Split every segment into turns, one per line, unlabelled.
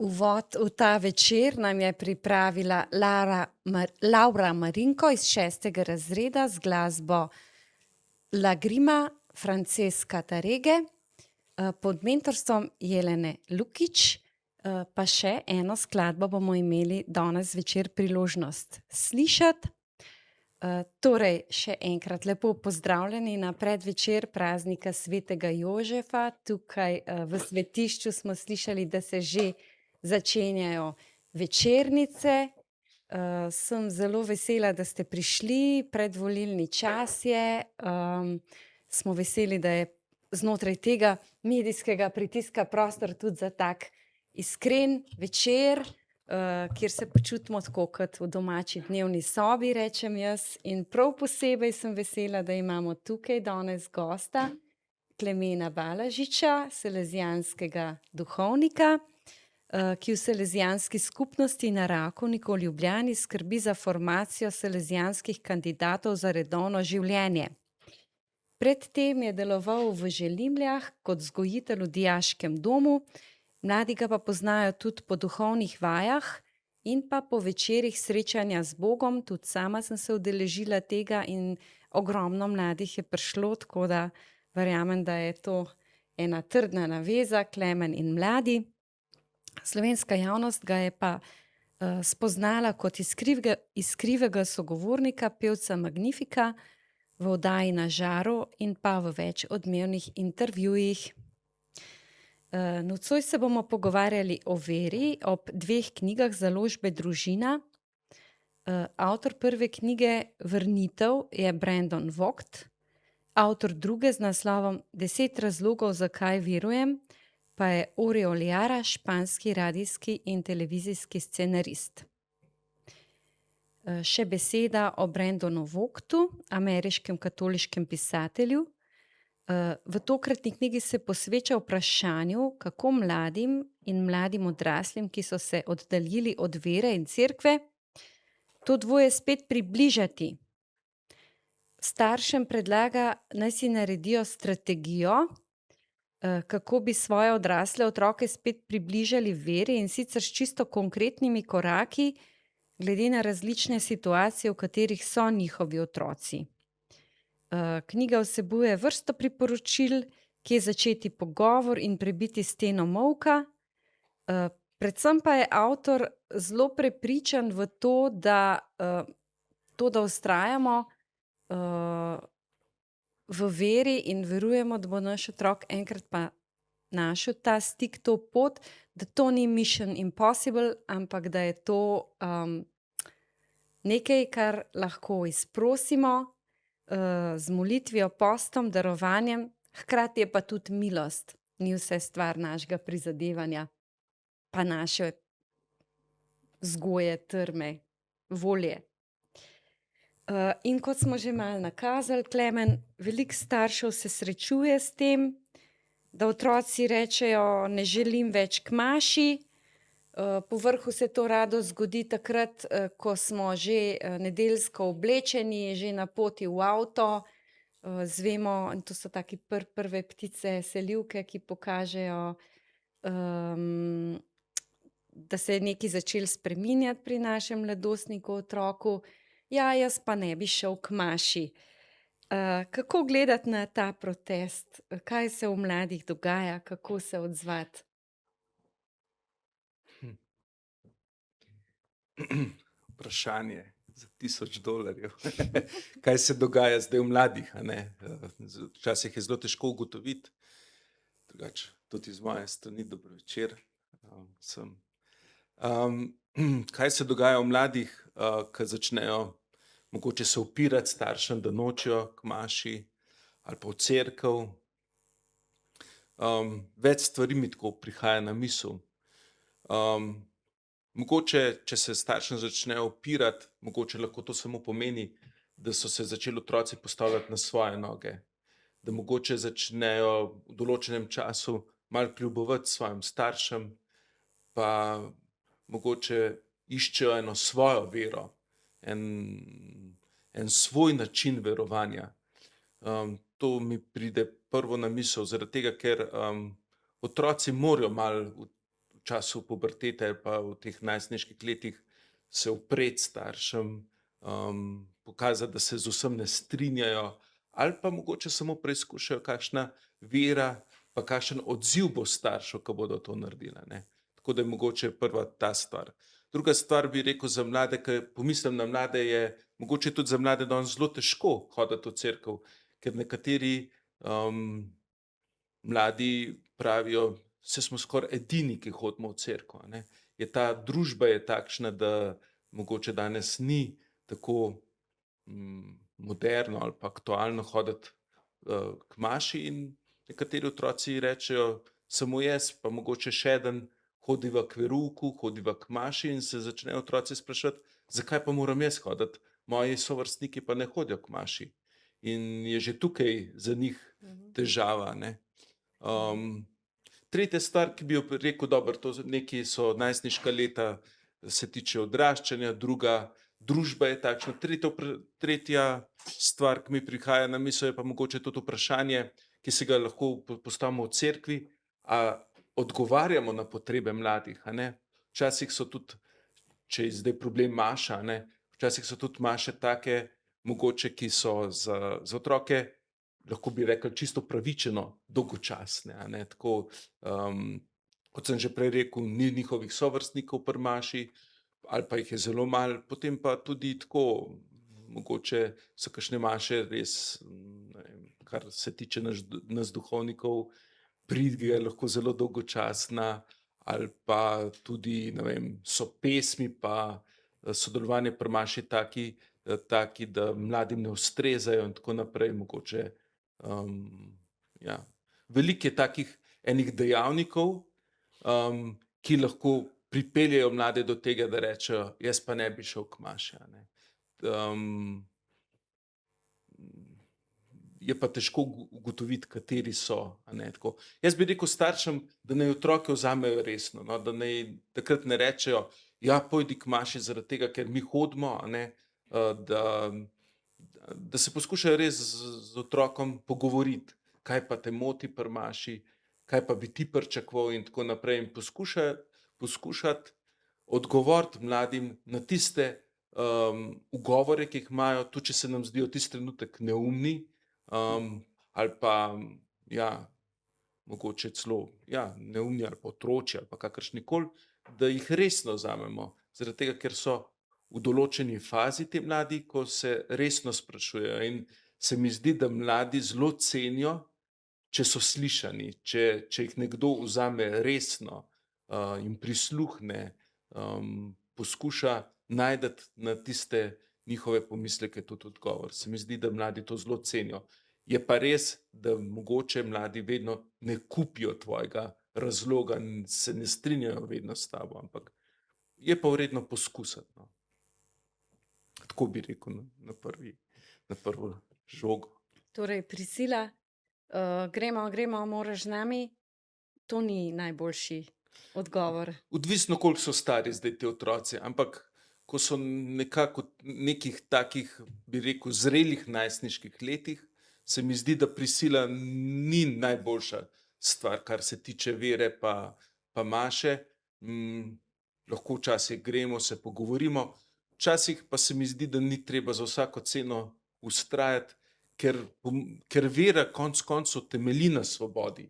Uvod v ta večer nam je pripravila Laura Marinko iz 6. razreda z glasbo Lagrima Francesca Tarege pod mentorstvom Jelene Lukić, pa še eno skladbo bomo imeli danes večer priložnost slišati. Torej, še enkrat lepo pozdravljeni na predvečer praznika svetega Jožefa. Tukaj v svetišču smo slišali, da se že začenjajo večernice. Sem zelo vesela, da ste prišli, predvolilni čas je. Smo veseli, da je znotraj tega medijskega pritiska prostor tudi za tak iskren večer, kjer se počutimo tako kot v domači dnevni sobi, rečem jaz. In prav posebej sem vesela, da imamo tukaj danes gosta, Klemena Balažiča, salezijanskega duhovnika, ki v salezijanski skupnosti na Rakovniku v Ljubljani skrbi za formacijo salezijanskih kandidatov za redovno življenje. Predtem je deloval v Želimljah kot vzgojitelj v dijaškem domu, mladi ga pa poznajo tudi po duhovnih vajah in pa po večerih srečanja z Bogom. Tudi sama sem se udeležila tega in ogromno mladih je prišlo, tako da verjamem, da je to ena trdna naveza, Klemen in mladi. Slovenska javnost ga je pa spoznala kot iskrivega sogovornika, pevca Magnifika v oddaji Na žaru in pa v več odmevnih intervjujih. Nocoj se bomo pogovarjali o veri ob dveh knjigah založbe Družina. Avtor prve knjige Vrnitev je Brandon Vogt, avtor druge z naslovom 10 razlogov, zakaj verujem, pa je Oriol Jara, španski radijski in televizijski scenarist. Še beseda o Brandonu Vogtu, ameriškem katoliškem pisatelju. V tokratni knjigi se posveča vprašanju, kako mladim in mladim odraslim, ki so se oddaljili od vere in cerkve, to dvoje spet približati. Staršem predlaga, naj si naredijo strategijo, kako bi svoje odrasle otroke spet približali veri, in sicer s čisto konkretnimi koraki, glede na različne situacije, v katerih so njihovi otroci. Knjiga vsebuje vrsto priporočil, kje začeti pogovor in prebiti steno molka. Predvsem pa je avtor zelo prepričan v to, da vztrajamo v veri in verujemo, da bo naš otrok enkrat pa našel ta stik, to pot, da to ni mission impossible, ampak da je to nekaj, kar lahko izprosimo z molitvijo, postom, darovanjem, hkrati je pa tudi milost. Ni vse stvar našega prizadevanja, pa naše vzgoje, trme, volje. In kot smo že malo nakazali, Klemen, veliko staršev se srečuje s tem, da otroci rečejo, ne želim več k maši. Po vrhu se to rado zgodi takrat, ko smo že nedeljsko oblečeni, že na poti v avto. Zvemo, in to so taki prve ptice, selivke, ki pokažejo, da se je nekaj začelo spreminjati pri našem mladostniku, otroku. Ja, jaz pa ne bi šel k maši. Kako gledati na ta protest? Kaj se v mladih dogaja? Kako se odzvati?
Vprašanje za $1000. Kaj se dogaja zdaj v mladih, a ne? Včasih je zelo težko ugotoviti. Drugače, tudi iz moje strani, dobro večer vsem. Kaj se dogaja v mladih, ko začnejo mogoče se upirati staršem, da nočejo k maši ali pa v cerkev. Več stvari mi tako prihaja na misel. Mogoče, če se staršem začnejo upirati, mogoče lahko to samo pomeni, da so se začeli otroci postavljati na svoje noge. Da mogoče začnejo v določenem času malo kljubovati svojim staršem, pa mogoče iščejo eno svojo vero, en svoj način verovanja. To mi pride prvo na misel, zaradi tega, ker otroci morajo malo v času pubertete pa v teh najstniških letih se upreti staršem, pokazati, da se z vsem ne strinjajo, ali pa mogoče samo preizkušajo, kakšna vera pa kakšen odziv bo staršev, ko bodo to naredili, ne. Tako da je mogoče prva ta stvar. Druga stvar bi rekel za mlade, ko pomislim na mlade, je mogoče tudi za mlade danes zelo težko hoditi v cerkev, ker nekateri mladi pravijo, saj smo skoraj edini, ki hodimo v cerkev, a ne. Je ta družba je takšna, da mogoče danes ni tako moderno ali pa aktualno hoditi k maši in nekateri otroci rečejo, samo jaz pa mogoče še eden hodiva k verouku, hodiva k maši in se začnejo otroci spraševati, zakaj pa moram jaz hoditi, moji sovrstniki pa ne hodijo k maši. In je že tukaj za njih težava, ne. Tretja stvar, ki bi jo rekel, dobro, to nekaj so najstniška leta, se tiče odraščanja, druga, družba je takšna, tretja stvar, ki mi prihaja na misel, je pa mogoče tudi vprašanje, ki se ga lahko postavimo v cerkvi, a odgovarjamo na potrebe mladih, a ne. Včasih so tudi, če je zdaj problem maša, a ne, včasih so tudi maše take, mogoče, ki so za otroke, lahko bi rekli, čisto upravičeno dolgočasne, a ne, tako, kot sem že prej rekel, ni njihovih sovrstnikov pri maši, ali pa jih je zelo malo, potem pa tudi tako, mogoče so kakšne maše res, ne vem, kar se tiče nas duhovnikov, pridiga je lahko zelo dolgočasna, ali pa tudi, ne vem, so pesmi pa sodelovanje pri maši taki, da mladim ne ustrezajo in tako naprej, mogoče, ja. Veliko je takih enih dejavnikov, ki lahko pripeljejo mlade do tega, da rečejo, jaz pa ne bi šel k maši, a ne. Je pa težko ugotoviti, kateri so, a ne, tako. Jaz bi rekel staršem, da naj otroke vzamejo resno, no, da naj takrat ne rečejo, ja, pojdi k maši zaradi tega, ker mi hodimo, a ne, da se poskušajo res z otrokom pogovoriti, kaj pa te moti pri maši, kaj pa bi ti pričakoval in tako naprej, in poskušati odgovoriti mladim na tiste ugovore, ki jih imajo, tudi če se nam zdijo tisti trenutek neumni, ali pa, ja, mogoče celo, ja, neumni ali pa otročji ali pa kakršnikoli, da jih resno vzamemo, zaradi tega, ker so v določeni fazi ti mladi, ko se resno sprašujejo in se mi zdi, da mladi zelo cenijo, če so slišani, če jih nekdo vzame resno, jim prisluhne, poskuša najti na tiste njihove pomisleke tudi odgovor. Se mi zdi, da mladi to zelo cenijo. Je pa res, da mogoče mladi vedno ne kupijo tvojega razloga in se ne strinjajo vedno s tabo, ampak je pa vredno poskusiti. No. Tako bi rekel na prvo žogo.
Torej, prisila, gremo, moraš z nami, to ni najboljši odgovor.
Odvisno, koliko so stari zdaj ti otroci, ampak ko so nekako v nekih takih, bi rekel, zrelih najstniških letih, se mi zdi, da prisila ni najboljša stvar, kar se tiče vere pa maše. Lahko včasih gremo, se pogovorimo, včasih pa se mi zdi, da ni treba za vsako ceno vztrajati, ker vera konec koncev temelji na svobodi.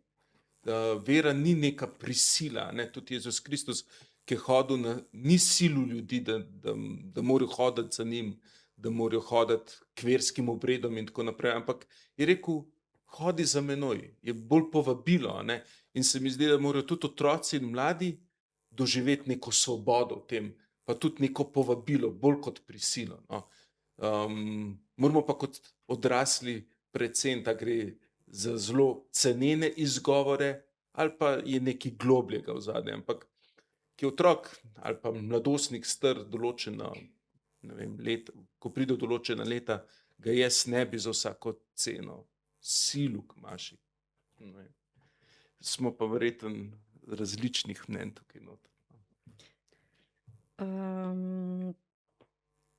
Vera ni neka prisila, ne? Tudi Jezus Kristus, ki je hodil, ni silil ljudi, da morajo hoditi za njim, da morajo hoditi k verskim obredom in tako naprej, ampak je rekel, hodi za menoj, je bolj povabilo, ne? In se mi zdi, da morajo tudi otroci in mladi doživeti neko svobodo v tem, pa tudi neko povabilo, bolj kot prisilo. No? Moramo pa kot odrasli predvsem, da gre za zelo cenene izgovore ali pa je nekaj globljega v zadnje, ampak ki je otrok ali pa mladostnik star določena, ne vem, let, ko pride do določena leta, ga jaz ne bi za vsako ceno silil k maši. Ne. Smo pa verjetno različnih mnenj tukaj noter.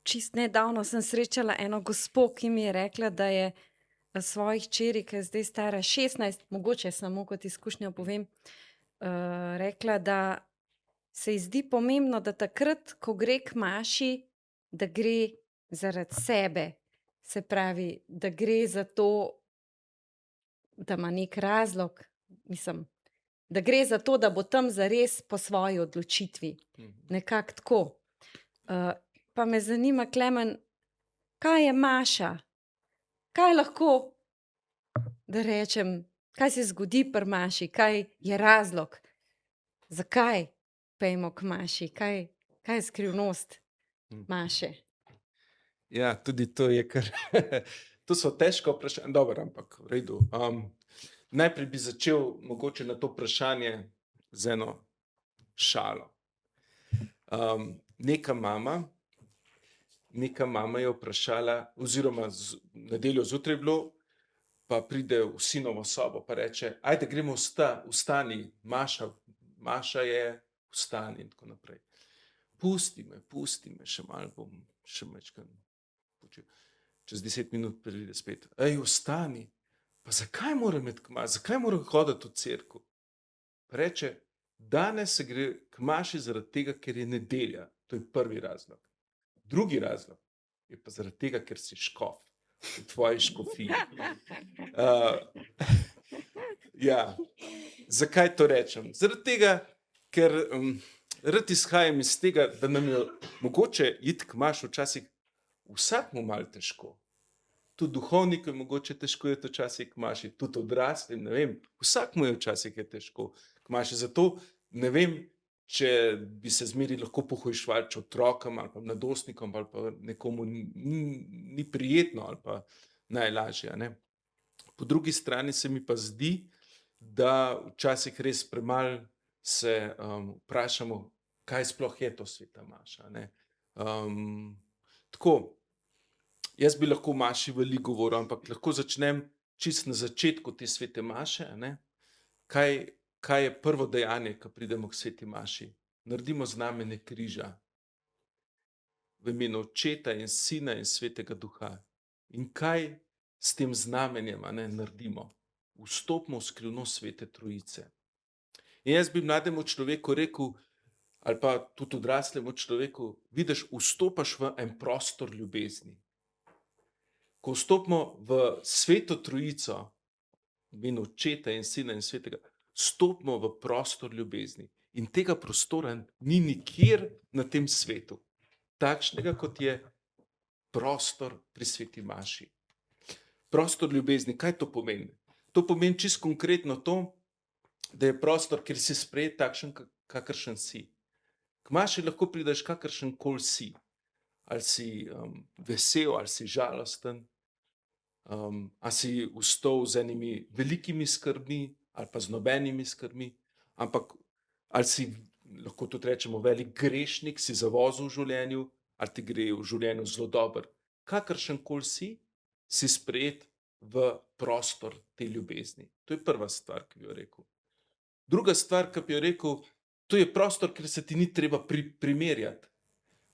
Čist nedavno sem srečala eno gospo, ki mi je rekla, da je svojih hčeri, ki je zdaj stara 16, mogoče samo kot izkušnjo povem, rekla, da se ji zdi pomembno, da takrat, ko gre k maši, da gre zaradi sebe. Se pravi, da gre za to, da ima nek razlog, mislim, da gre za to, da bo tam zares po svoji odločitvi. Nekako tako. Pa me zanima, Klemen, kaj je maša? Kaj lahko, da rečem, kaj se zgodi pri maši? Kaj je razlog? Zakaj pejmo k maši? Kaj je skrivnost maše?
Ja, tudi to je kar, to so težka vprašanja, dobro, ampak v redu. Najprej bi začel mogoče na to vprašanje z eno šalo. Neka mama je vprašala, oziroma nedeljo zjutraj je bilo, pa pride v sinovo sobo, pa reče, ajde gremo vstani, Maša je, vstani in tako naprej. Pusti me, še malo bom, še majčkeno počel. Čez 10 minut pride spet, vstani, pa zakaj moram iti k maši, zakaj moram hoditi v cerkev? Pa reče, danes se gre k maši zaradi tega, ker je nedelja, to je prvi razlog. Drugi razlog je pa zaradi tega, ker si škof v tvoji škofiji. Ja, zakaj to rečem? Zaradi tega, ker rad izhajam iz tega, da nam je mogoče iti k maši včasih vsakmu malo težko. Tudi duhovniku je mogoče težko iti včasih k maši, tudi odraslim, ne vem, vsakmu je včasih težko k maši. Zato ne vem, če bi se zmeri lahko pohujšvali, če otrokom ali pa mladostnikom ali pa nekomu ni prijetno ali pa najlažje. Ne? Po drugi strani se mi pa zdi, da včasih res premalo se vprašamo, kaj sploh je to sveta maša. Ne? Tako, jaz bi lahko o maši veliko govoril, ampak lahko začnem čisto na začetku te svete maše. Ne? Kaj je prvo dejanje, ko pridemo k sveti maši? Naredimo znamenje križa v imenu Očeta in Sina in Svetega Duha. In kaj s tem znamenjem naredimo? Vstopimo v skrivnost Svete Trojice. In jaz bi mlademu človeku rekel, ali pa tudi odraslemu človeku, vidiš, vstopaš v en prostor ljubezni. Ko vstopimo v Sveto Trojico, v imenu Očeta in Sina in Svetega, stopimo v prostor ljubezni. In tega prostora ni nikjer na tem svetu, takšnega, kot je prostor pri sveti maši. Prostor ljubezni, kaj to pomeni? To pomeni čisto konkretno to, da je prostor, kjer si sprejet takšen, kakršen si. K maši lahko prideš kakršen koli si. Ali si vesel, ali si žalosten, ali si vstal z enimi velikimi skrbmi, ali pa z nobenimi skrbmi, ampak ali si, lahko tudi rečemo, velik grešnik, si zavozil v življenju, ali ti gre v življenju zelo dobro. Kakršen koli si sprejet v prostor te ljubezni. To je prva stvar, ki bi jo rekel. Druga stvar, ki bi jo rekel, to je prostor, kjer se ti ni treba primerjati.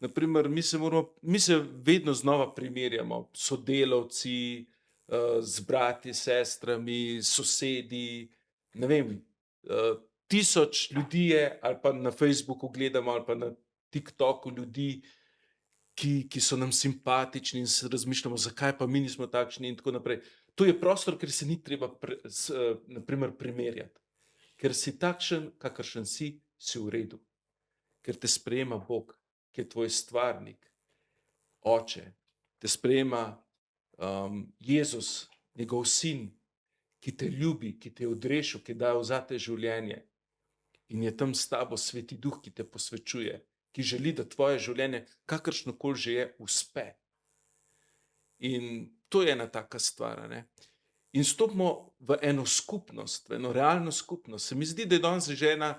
Naprimer, mi se vedno znova primerjamo, sodelavci, z brati, sestrami, sosedi, ne vem, 1000 ljudi je, ali pa na Facebooku gledamo, ali pa na TikToku ljudi, ki so nam simpatični in razmišljamo, zakaj pa mi nismo takšni in tako naprej. To je prostor, kjer se ni treba naprimer primerjati. Ker si takšen, kakršen si v redu. Ker te sprejema Bog, ki je tvoj stvarnik, Oče, te sprejema Jezus, njegov sin, ki te ljubi, ki te je odrešil, ki je dal zate življenje. In je tam s tabo Sveti Duh, ki te posvečuje, ki želi, da tvoje življenje, kakršnokoli že je, uspe. In to je ena taka stvar, ne. In stopimo v eno skupnost, v eno realno skupnost. Se mi zdi, da je danes že ena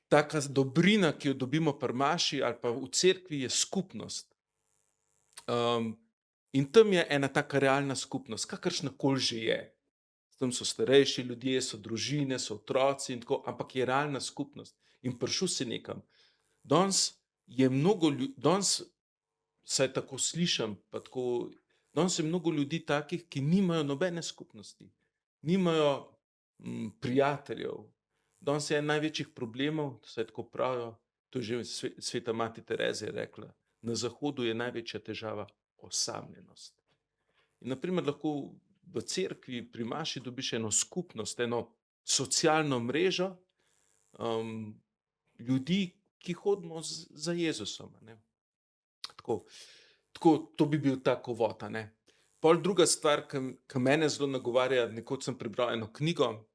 taka dobrina, ki jo dobimo pri maši ali pa v cerkvi, je skupnost. In tam je ena taka realna skupnost, kakršnakoli že je. Tam so starejši ljudje, so družine, so otroci in tako, ampak je realna skupnost. In prišel si nekam. Danes je mnogo danes, saj tako slišim, pa tako, danes je mnogo ljudi takih, ki nimajo nobene skupnosti. Nimajo prijateljev. Danes je en največjih problemov, saj tako pravijo, to je že sveta mati Terezija rekla, na Zahodu je največja težava osamljenost. In naprimer lahko v cerkvi pri maši dobiš eno skupnost, eno socialno mrežo ljudi, ki hodimo za Jezusom, ne. Tako, to bi bil tak uvod, a ne. Pol druga stvar, ki mene zelo nagovarja, nekoč sem prebral eno knjigo,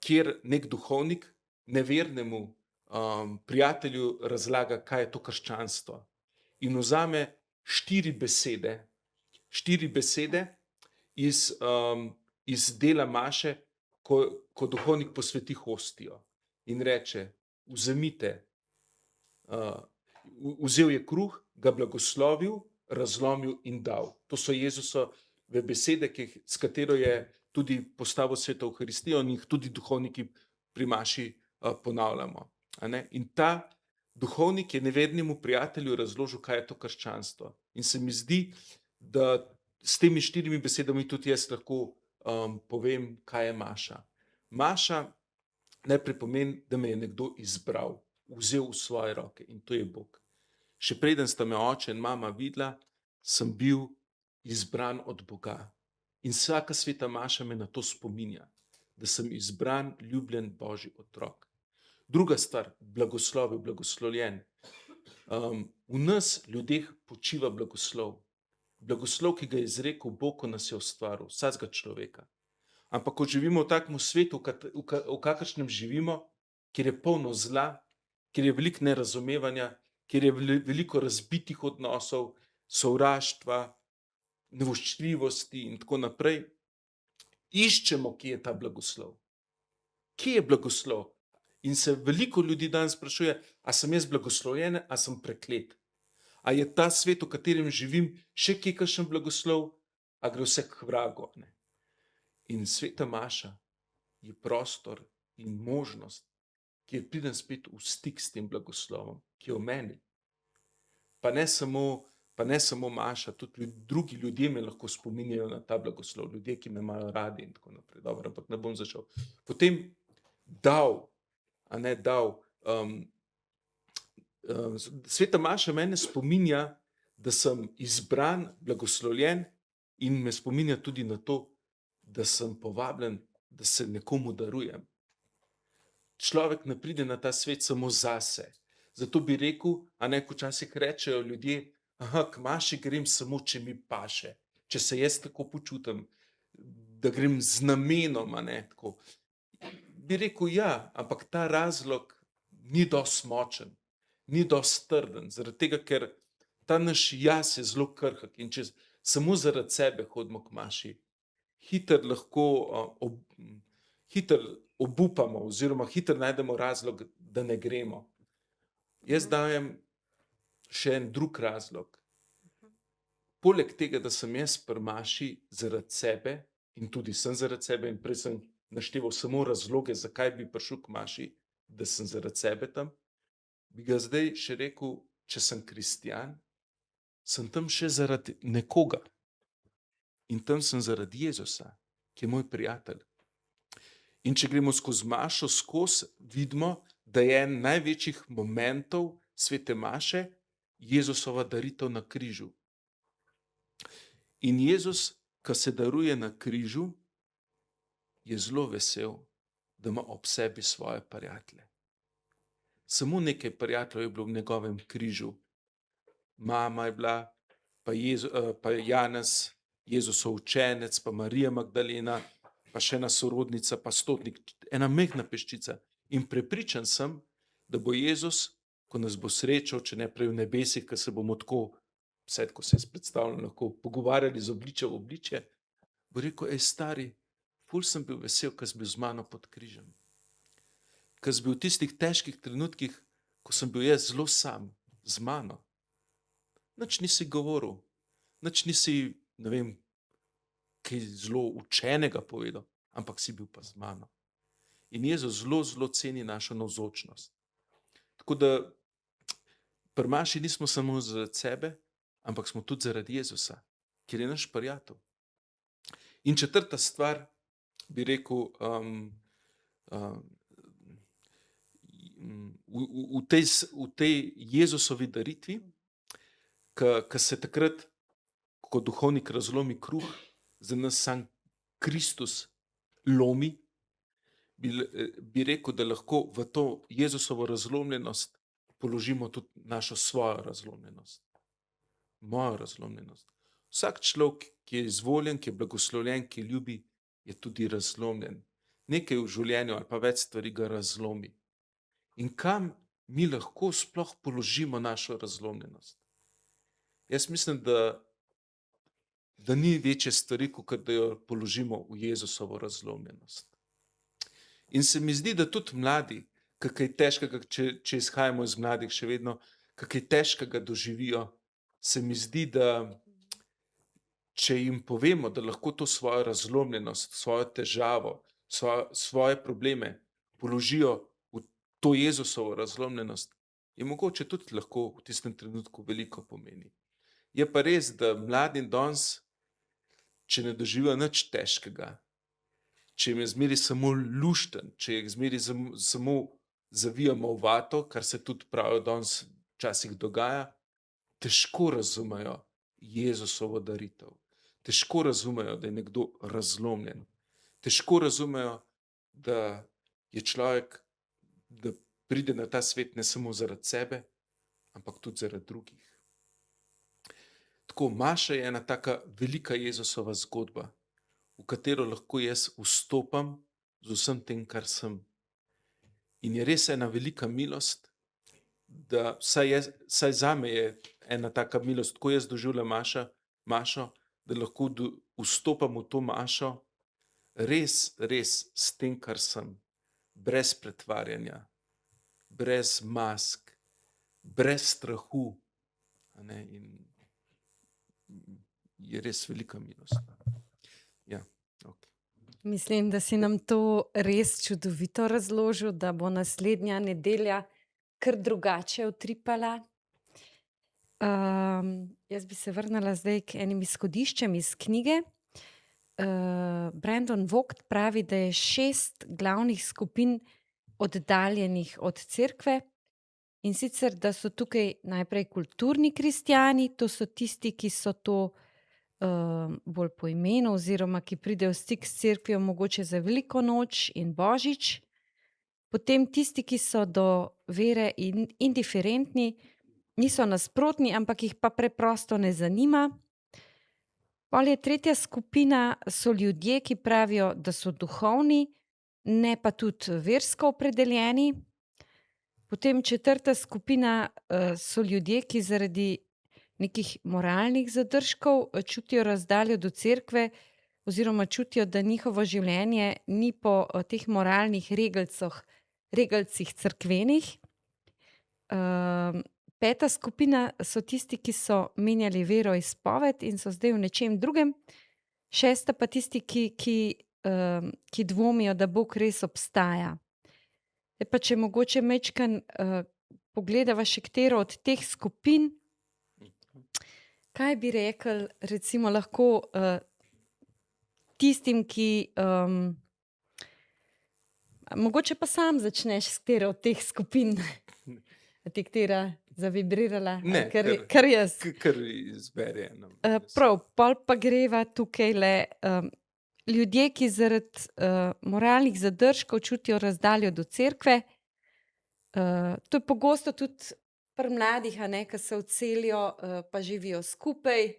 kjer nek duhovnik nevernemu prijatelju razlaga, kaj je to krščanstvo. In vzame 4 besede iz dela maše, ko duhovnik posveti hostijo. In reče, vzemite, vzel je kruh, ga blagoslovil, razlomil in dal. To so Jezusove besede, s katero je tudi postavil sveto Evharistijo in jih tudi duhovniki pri maši ponavljamo, a ne. In ta duhovnik je nevernemu prijatelju razložil, kaj je to krščanstvo. In se mi zdi, da s temi 4 besedami tudi jaz lahko povem, kaj je maša. Maša najprej pomeni, da me je nekdo izbral, vzel v svoje roke, in to je Bog. Še preden sta me oče in mama videla, sem bil izbran od Boga. In vsaka sveta maša me na to spominja, da sem izbran, ljubljen Božji otrok. Druga stvar, blagoslovljen. V nas, ljudeh, počiva blagoslov. Blagoslov, ki ga je izrekel Bog, ko nas je ustvaril, vsakega človeka. Ampak ko živimo v takem svetu, v kakršnem živimo, kjer je polno zla, kjer je veliko nerazumevanja, kjer je veliko razbitih odnosov, sovraštva, nevoščljivosti in tako naprej, iščemo, kje je ta blagoslov. Kje je blagoslov? In se veliko ljudi danes sprašuje, a sem jaz blagoslovljen, a sem preklet? A je ta svet, v katerem živim, še kje kakšen blagoslov, a gre vse k vragu, ne? In sveta maša je prostor in možnost, kjer pridem spet v stik s tem blagoslovom, ki je v meni. Pa ne samo maša, tudi drugi ljudje me lahko spominjajo na ta blagoslov, ljudje, ki me imajo radi in tako naprej. Dobro, ampak ne bom začel. Potem dal, a ne dal. Sveta maša mene spominja, da sem izbran, blagoslovljen, in me spominja tudi na to, da sem povabljen, da se nekomu darujem. Človek ne pride na ta svet samo zase. Zato bi rekel, a ne, ko včasih rečejo ljudje, k maši grem samo, če mi paše, če se jaz tako počutim, da grem z namenom, a ne, tako, bi rekel ja, ampak ta razlog ni dosti močen, ni dosti trden, zaradi tega, ker ta naš jaz je zelo krhek in če samo zaradi sebe hodimo k maši, hitro lahko hitro obupamo oziroma hitro najdemo razlog, da ne gremo. Jaz dajem še en drug razlog. Poleg tega, da sem jaz pri maši zaradi sebe in tudi sem zaradi sebe in prej sem našteval samo razloge, zakaj bi prišel k maši, da sem zaradi sebe tam, bi ga zdaj še rekel, če sem kristjan, sem tam še zaradi nekoga. In tam sem zaradi Jezusa, ki je moj prijatelj. In če gremo skozi mašo, vidimo, da je en največjih momentov svete maše Jezusova daritev na križu. In Jezus, ko se daruje na križu, je zelo vesel, da ima ob sebi svoje prijatelje. Samo nekaj prijateljev je bilo v njegovem križu. Mama je bila, pa Janez, Jezusov učenec, pa Marija Magdalena, pa še ena sorodnica, pa stotnik, ena majhna peščica. In prepričan sem, da bo Jezus, ko nas bo srečal, če ne prej v nebesih, ko se bomo tako, vse tako se jaz predstavljam, lahko pogovarjali z obličja v obličje, bo rekel, stari, ful sem bil vesel, ko si bil z mano pod križem. Ko si bil v tistih težkih trenutkih, ko sem bil jaz zelo sam, z mano. Nič nisi govoril, nič nisi, ne vem, kaj zelo učenega povedal, ampak si bil pa z mano. In Jezus zelo, zelo ceni našo navzočnost. Tako da pri maši nismo samo zaradi sebe, ampak smo tudi zaradi Jezusa, ker je naš prijatelj. In četrta stvar, bi rekel, v tej Jezusovi daritvi, ko se takrat, ko duhovnik razlomi kruh, za nas sam Kristus lomi, bi rekel, da lahko v to Jezusovo razlomljenost položimo tudi našo svojo razlomljenost. Mojo razlomljenost. Vsak človek, ki je izvoljen, ki je blagoslovljen, ki ljubi, je tudi razlomljen. Nekaj v življenju ali pa več stvari ga razlomi. In kam mi lahko sploh položimo našo razlomljenost? Jaz mislim, da ni večje stvari, kot da jo položimo v Jezusovo razlomljenost. In se mi zdi, da tudi mladi, kaj težkega, če izhajamo iz mladih še vedno, kaj težkega doživijo, se mi zdi, da če jim povemo, da lahko to svojo razlomljenost, svojo težavo, svoje probleme položijo v to Jezusovo razlomljenost, je mogoče tudi lahko v tistem trenutku veliko pomeni. Je pa res, da mladi danes, če ne doživijo nič težkega, če jim je zmeri samo lušten, če jih zmeri samo zavijamo v vato, kar se tudi pravijo danes včasih dogaja, težko razumejo Jezusovo daritev. Težko razumejo, da je nekdo razlomljen. Težko razumejo, da je človek, da pride na ta svet ne samo zaradi sebe, ampak tudi zaradi drugih. Tako, maša je ena taka velika Jezusova zgodba, v katero lahko jaz vstopam z vsem tem, kar sem. In je res ena velika milost, da vsaj zame je ena taka milost, ko jaz doživljam mašo, da lahko vstopam v to mašo res, res s tem, kar sem, brez pretvarjanja, brez mask, brez strahu. In je res velika milost. Ja, ok.
Mislim, da si nam to res čudovito razložil, da bo naslednja nedelja kar drugače utripala. Jaz bi se vrnila zdaj k enim izhodiščem iz knjige. Brandon Vogt pravi, da je 6 glavnih skupin oddaljenih od cerkve, in sicer, da so tukaj najprej kulturni kristjani, to so tisti, ki so to bolj po imenu oziroma ki pridejo v stik s cerkvijo mogoče za veliko noč in božič. Potem tisti, ki so do vere indiferentni, niso nasprotni, ampak jih pa preprosto ne zanima. Pol je tretja skupina, so ljudje, ki pravijo, da so duhovni, ne pa tudi versko opredeljeni. Potem četrta skupina, so ljudje, ki zaradi nekih moralnih zadržkov, čutijo razdaljo do cerkve oziroma čutijo, da njihovo življenje ni po, teh moralnih regelcih cerkvenih. Peta skupina so tisti, ki so menjali veroizpoved in so zdaj v nečem drugem. Šesta pa tisti, ki dvomijo, da Bog res obstaja. Zdaj pa če mogoče majčkeno, pogledava še katero od teh skupin, kaj bi rekli recimo lahko, tistim, ki, mogoče pa sam začneš, s katero od teh skupin. A ti katera zavibrirala?
Ne,
Kar jaz.
kar izberi eno.
Prav, pol pa greva tukajle, ljudje, ki zaradi, moralnih zadržkov čutijo razdaljo do cerkve. To je pogosto tudi pri mladih, a ne, ke se odselijo, pa živijo skupaj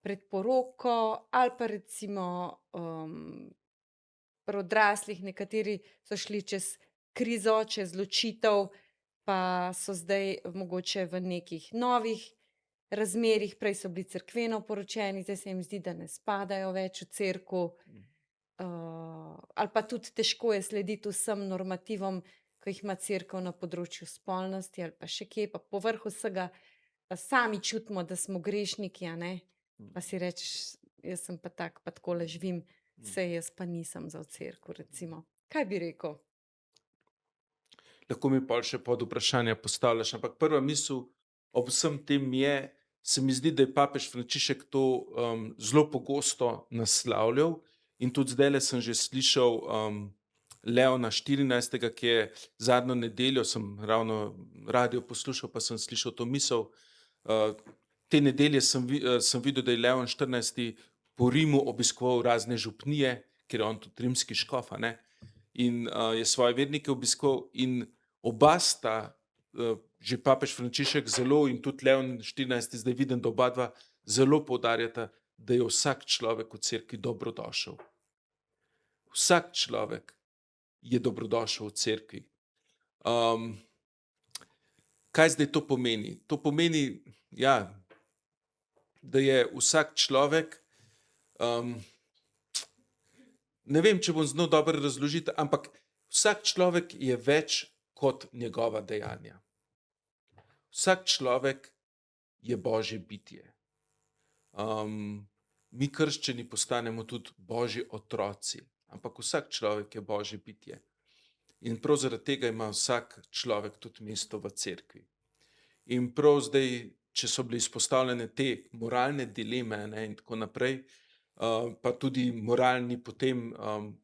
pred poroko ali pa recimo, pri odraslih, nekateri so šli čez krizo, čez ločitev, pa so zdaj mogoče v nekih novih razmerjih, prej so bili cerkveno poročeni, zdaj se jim zdi, da ne spadajo več v cerkev. Ali pa tudi težko je slediti vsem normativom, ki jih ima cerkev na področju spolnosti ali pa še kje, pa povrh vsega, sami čutimo, da smo grešniki, a ne. Pa si rečeš, jaz sem pa tak, pa takole živim, saj jaz pa nisem za v cerkev, recimo. Kaj bi rekel?
Lahko mi pol še podvprašanja postavljaš, ampak prva misel ob vsem tem je, se mi zdi, da je papež Frančišek to zelo pogosto naslavljal in tudi zdajle sem že slišal Leona 14., ki je zadnjo nedeljo, sem ravno radio poslušal, pa sem slišal to misel. Te nedelje sem videl, da je Leon 14. po Rimu obiskoval razne župnije, ker je on tudi rimski škof, a ne, in je svoje vernike obiskoval in oba sta, že papež Frančišek zelo in tudi Leon 14. zdaj vidim, da oba dva zelo poudarjata, da je vsak človek v cerkvi dobrodošel. Vsak človek je dobrodošel v cerkvi. Kaj zdaj to pomeni? To pomeni, ja, da je vsak človek, ne vem, če bom znal dobro razložiti, ampak vsak človek je več kot njegova dejanja. Vsak človek je Božje bitje. Mi krščeni postanemo tudi Božji otroci, ampak vsak človek je Božje bitje. In prav zaradi tega ima vsak človek tudi mesto v cerkvi. In prav zdaj, če so bile izpostavljene te moralne dileme, ne, in tako naprej, pa tudi moralni potem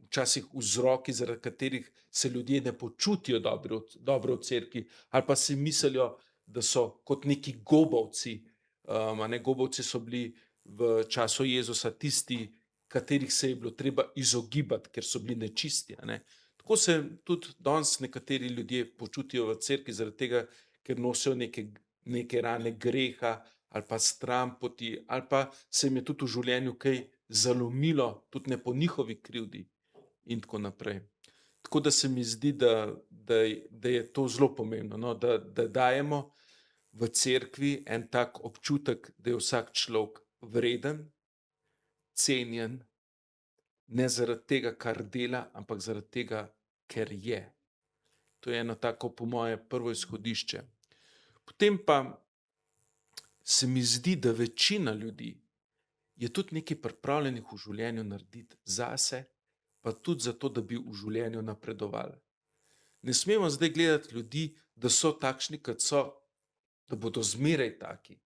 včasih vzroki, zaradi katerih se ljudje ne počutijo dobro v cerkvi, ali pa si mislijo, da so kot neki gobavci. Gobavci so bili v času Jezusa tisti, katerih se je bilo treba izogibati, ker so bili nečisti, a ne. Tako se tudi danes nekateri ljudje počutijo v cerkvi, zaradi tega, ker nosijo neke rane greha ali pa stranpoti, ali pa se jim je tudi v življenju kaj zalomilo, tudi ne po njihovi krivdi in tako naprej. Tako da se mi zdi, da je to zelo pomembno, no, da dajemo v cerkvi en tak občutek, da je vsak človek vreden, cenjen, ne zaradi tega, kar dela, ampak zaradi tega, ker je. To je eno tako, po moje, prvo izhodišče. Potem pa se mi zdi, da večina ljudi je tudi nekaj pripravljenih v življenju narediti zase, pa tudi zato, da bi v življenju napredovali. Ne smemo zdaj gledati ljudi, da so takšni, kot so, da bodo zmeraj taki.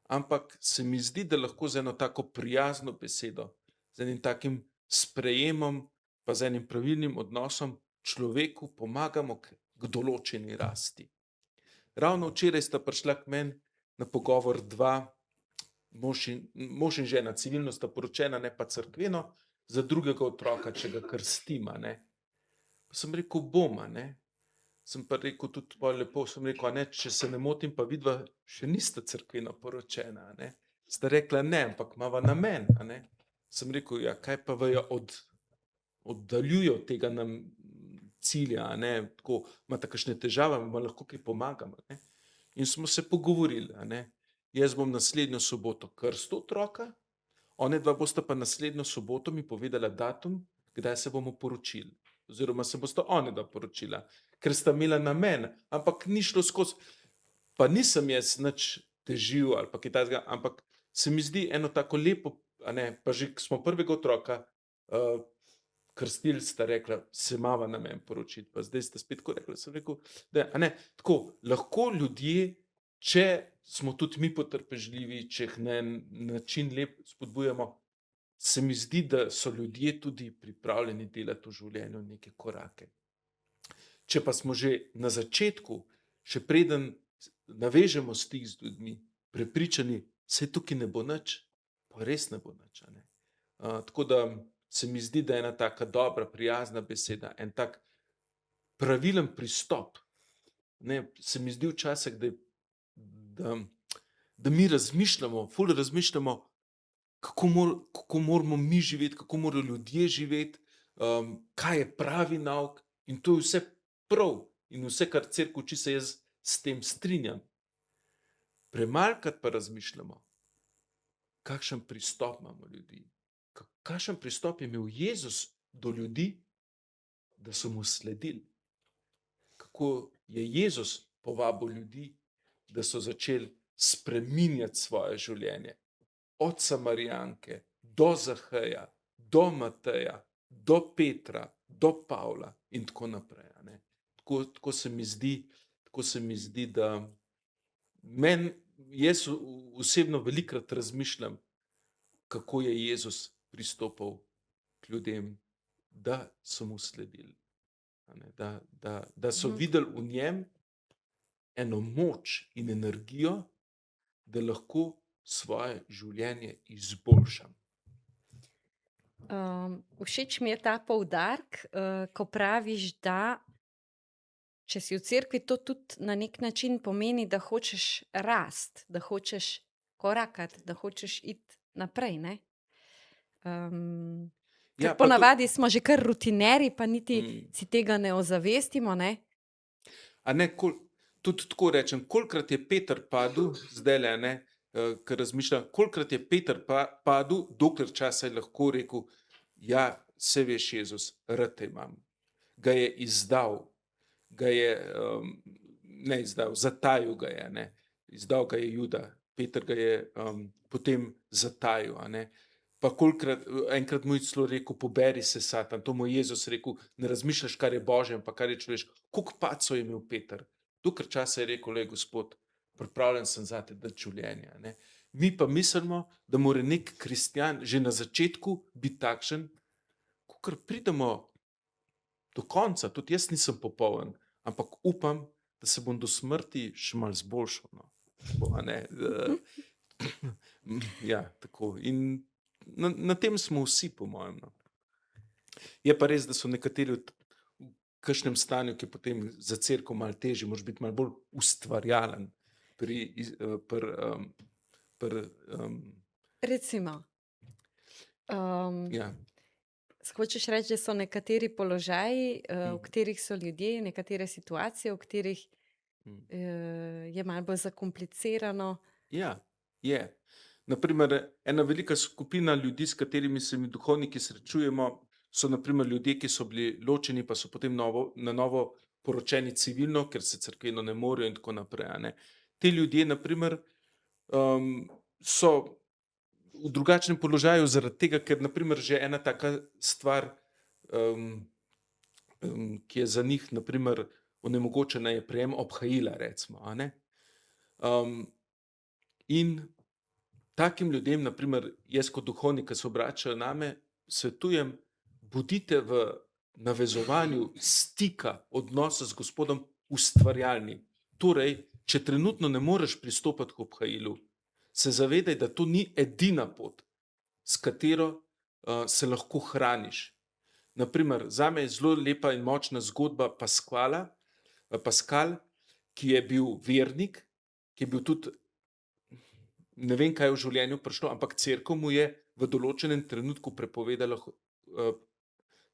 Ampak se mi zdi, da lahko z eno tako prijazno besedo, z enim takim sprejemom, pa z enim pravilnim odnosom človeku pomagamo k določeni rasti. Ravno včeraj sta prišla k meni na pogovor dva, mož in žena, civilno sta poročena, ne pa cerkveno, za drugega otroka, če ga krstim, a ne. Pa sem rekel, bom, a ne. Sem pa rekel tudi lepo, sem rekel, a ne, če se ne motim, pa vidva še nista cerkveno poročena, a ne. Sta rekla, ne, ampak imava namen, a ne. Sem rekel, ja, kaj pa vaju oddaljuje od tega cilja, a ne, tako, imate kakšne težave, vam lahko kaj pomagam, a ne. In smo se pogovorili, a ne. Jaz bom naslednjo soboto krstil otroka, onadva bosta pa naslednjo soboto mi povedala datum, kdaj se bomo poročili. Oziroma se bosta onadva poročila, ker sta imela namen, ampak ni šlo skozi. Pa nisem jaz nič težil ali pa kaj takega, ampak se mi zdi eno tako lepo, a ne, pa že ko smo prvega otroka krstili, sta rekla, se imava namen poročiti, pa zdaj sta spet tako rekla, sem rekel, da, a ne, tako, lahko ljudje, če smo tudi mi potrpežljivi, če jih na en način lep spodbujamo, se mi zdi, da so ljudje tudi pripravljeni delati v življenju neke korake. Če pa smo že na začetku, še preden navežemo stik z ljudmi, prepričani, saj tukaj ne bo nič, pa res ne bo nič, a ne. Tako da se mi zdi, da je ena taka dobra, prijazna beseda, en tak pravilen pristop. Ne, se mi zdi včasih, da mi razmišljamo, ful razmišljamo, kako moramo mi živeti, kako morajo ljudje živeti, kaj je pravi nauk, in to je vse prav. In vse, kar cerkev uči, se jaz s tem strinjam. Premalokrat pa razmišljamo, kakšen pristop imamo ljudi, kakšen pristop je imel Jezus do ljudi, da so mu sledili. Kako je Jezus povabil ljudi, da so začeli spreminjati svoje življenje. Od Samarijanke do Zaheja, do Mateja, do Petra, do Pavla in tako naprej. A ne. Tako se mi zdi, da jaz osebno velikokrat razmišljam, kako je Jezus pristopil k ljudem, da so mu sledili. A ne, da so videli v njem eno moč in energijo, da lahko svoje življenje izboljšam.
Všeč mi je ta poudarek, ko praviš, da če si v cerkvi, to tudi na nek način pomeni, da hočeš rast, da hočeš korakati, da hočeš iti naprej, ne? Ker ponavadi smo že kar rutinerji, pa niti si tega ne ozavestimo, ne?
A ne, tudi tako rečem, kolikokrat je Peter padel, zdajle, ne, ker razmišljam, kolikokrat je Peter padel, dokler časa je lahko rekel, ja, saj veš, Jezus, rad te imam. Ga je izdal, ne izdal, zatajil ga je, ne. Izdal ga je Juda, Peter ga je potem zatajil, a ne. Pa kolikokrat, enkrat mu je celo rekel, poberi se, Satan, to mu je Jezus rekel, ne razmišljaš, kar je Božje, ampak kar je človeško. Koliko padcev je imel Peter? Dokler časa je rekel, lej, Gospod, pripravljen sem zate dati življenje, ne. Mi pa mislimo, da mora nek kristjan že na začetku biti takšen, kakor pridemo do konca, tudi jaz nisem popoln, ampak upam, da se bom do smrti še malo zboljšal, no. A ne, ja, tako. In na tem smo vsi, po mojem, no. Je pa res, da so nekateri v kakšnem stanju, ki je potem za cerkev malo težje, moraš biti malo bolj ustvarjalen
Recimo,
ja.
hočeš reči, da so nekateri položaji, v katerih so ljudje, nekatere situacije, v katerih je malo bolj zakomplicirano.
Ja, je. Naprimer, ena velika skupina ljudi, s katerimi se mi duhovniki srečujemo, so naprimer ljudje, ki so bili ločeni, pa so potem na novo poročeni civilno, ker se cerkveno ne morejo in tako naprej, a ne. Ti ljudje, naprimer, so v drugačnem položaju zaradi tega, ker naprimer že ena taka stvar, ki je za njih, naprimer, onemogočena, je prejem obhajila, recimo, a ne. In takim ljudem, naprimer, jaz kot duhovnik, ki se obračajo name, svetujem, bodite v navezovanju stika, odnosa z Gospodom ustvarjalni. Torej, če trenutno ne moreš pristopati k obhajilu, se zavedaj, da to ni edina pot, s katero se lahko hraniš. Naprimer, zame je zelo lepa in močna zgodba Paskal, ki je bil vernik, ki je bil tudi ne vem, kaj je v življenju prišlo, ampak cerkev mu je v določenem trenutku prepovedala,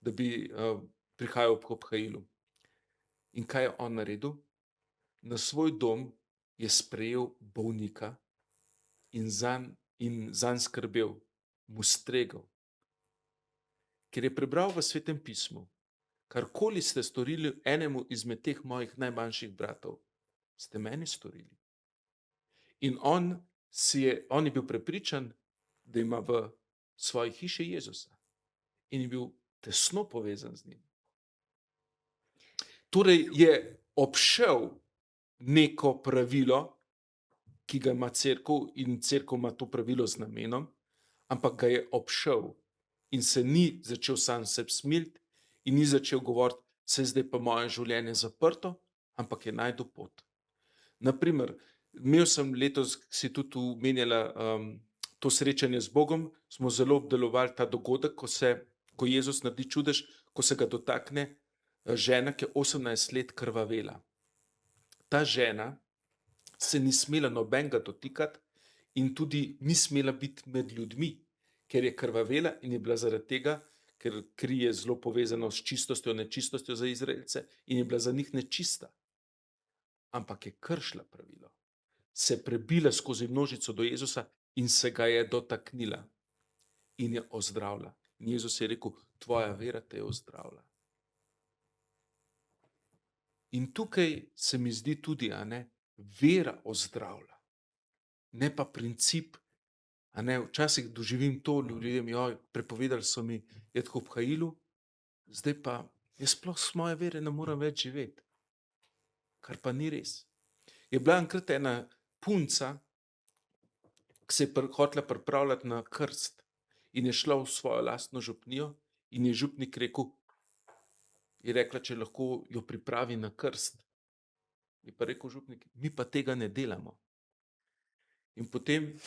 da bi prihajal ob obhajilu. In kaj je on naredil? Na svoj dom je sprejel bolnika in zanj skrbel, mu stregel. Ker je prebral v Svetem pismu, karkoli ste storili enemu izmed teh mojih najmanjših bratov, ste meni storili. In on je bil prepričan, da ima v svoji hiši Jezusa in je bil tesno povezan z njim. Torej je obšel neko pravilo, ki ga ima cerkev, in cerkev ima to pravilo z namenom, ampak ga je obšel in se ni začel sam sebi smiliti in ni začel govoriti, saj zdaj pa moje življenje zaprto, ampak je najdel pot. Naprimer, imel sem letos, si tudi omenjala, to srečanje z Bogom, smo zelo obdelovali ta dogodek, ko Jezus naredi čudež, ko se ga dotakne žena, ki je 18 let krvavela. Ta žena se ni smela nobenega dotikati in tudi ni smela biti med ljudmi, ker je krvavela in je bila zaradi tega, ker kri je zelo povezano s čistostjo, nečistostjo za Izraelce in je bila za njih nečista. Ampak je kršila pravilo. Se prebila skozi množico do Jezusa in se ga je dotaknila in je ozdravila. In Jezus je rekel, tvoja vera te je ozdravila. In tukaj se mi zdi tudi, vera ozdravlja, ne pa princip. Včasih doživim to, ljudem, prepovedali so mi iti k obhajilu, zdaj pa jaz sploh s moje vere ne morem več živeti. Kar pa ni res. Je bila enkrat ena punca, ki se je hotela pripravljati na krst in je šla v svojo lastno župnijo in je župnik rekel, je rekla, če lahko jo pripravi na krst. Je pa rekel župnik, mi pa tega ne delamo. In potem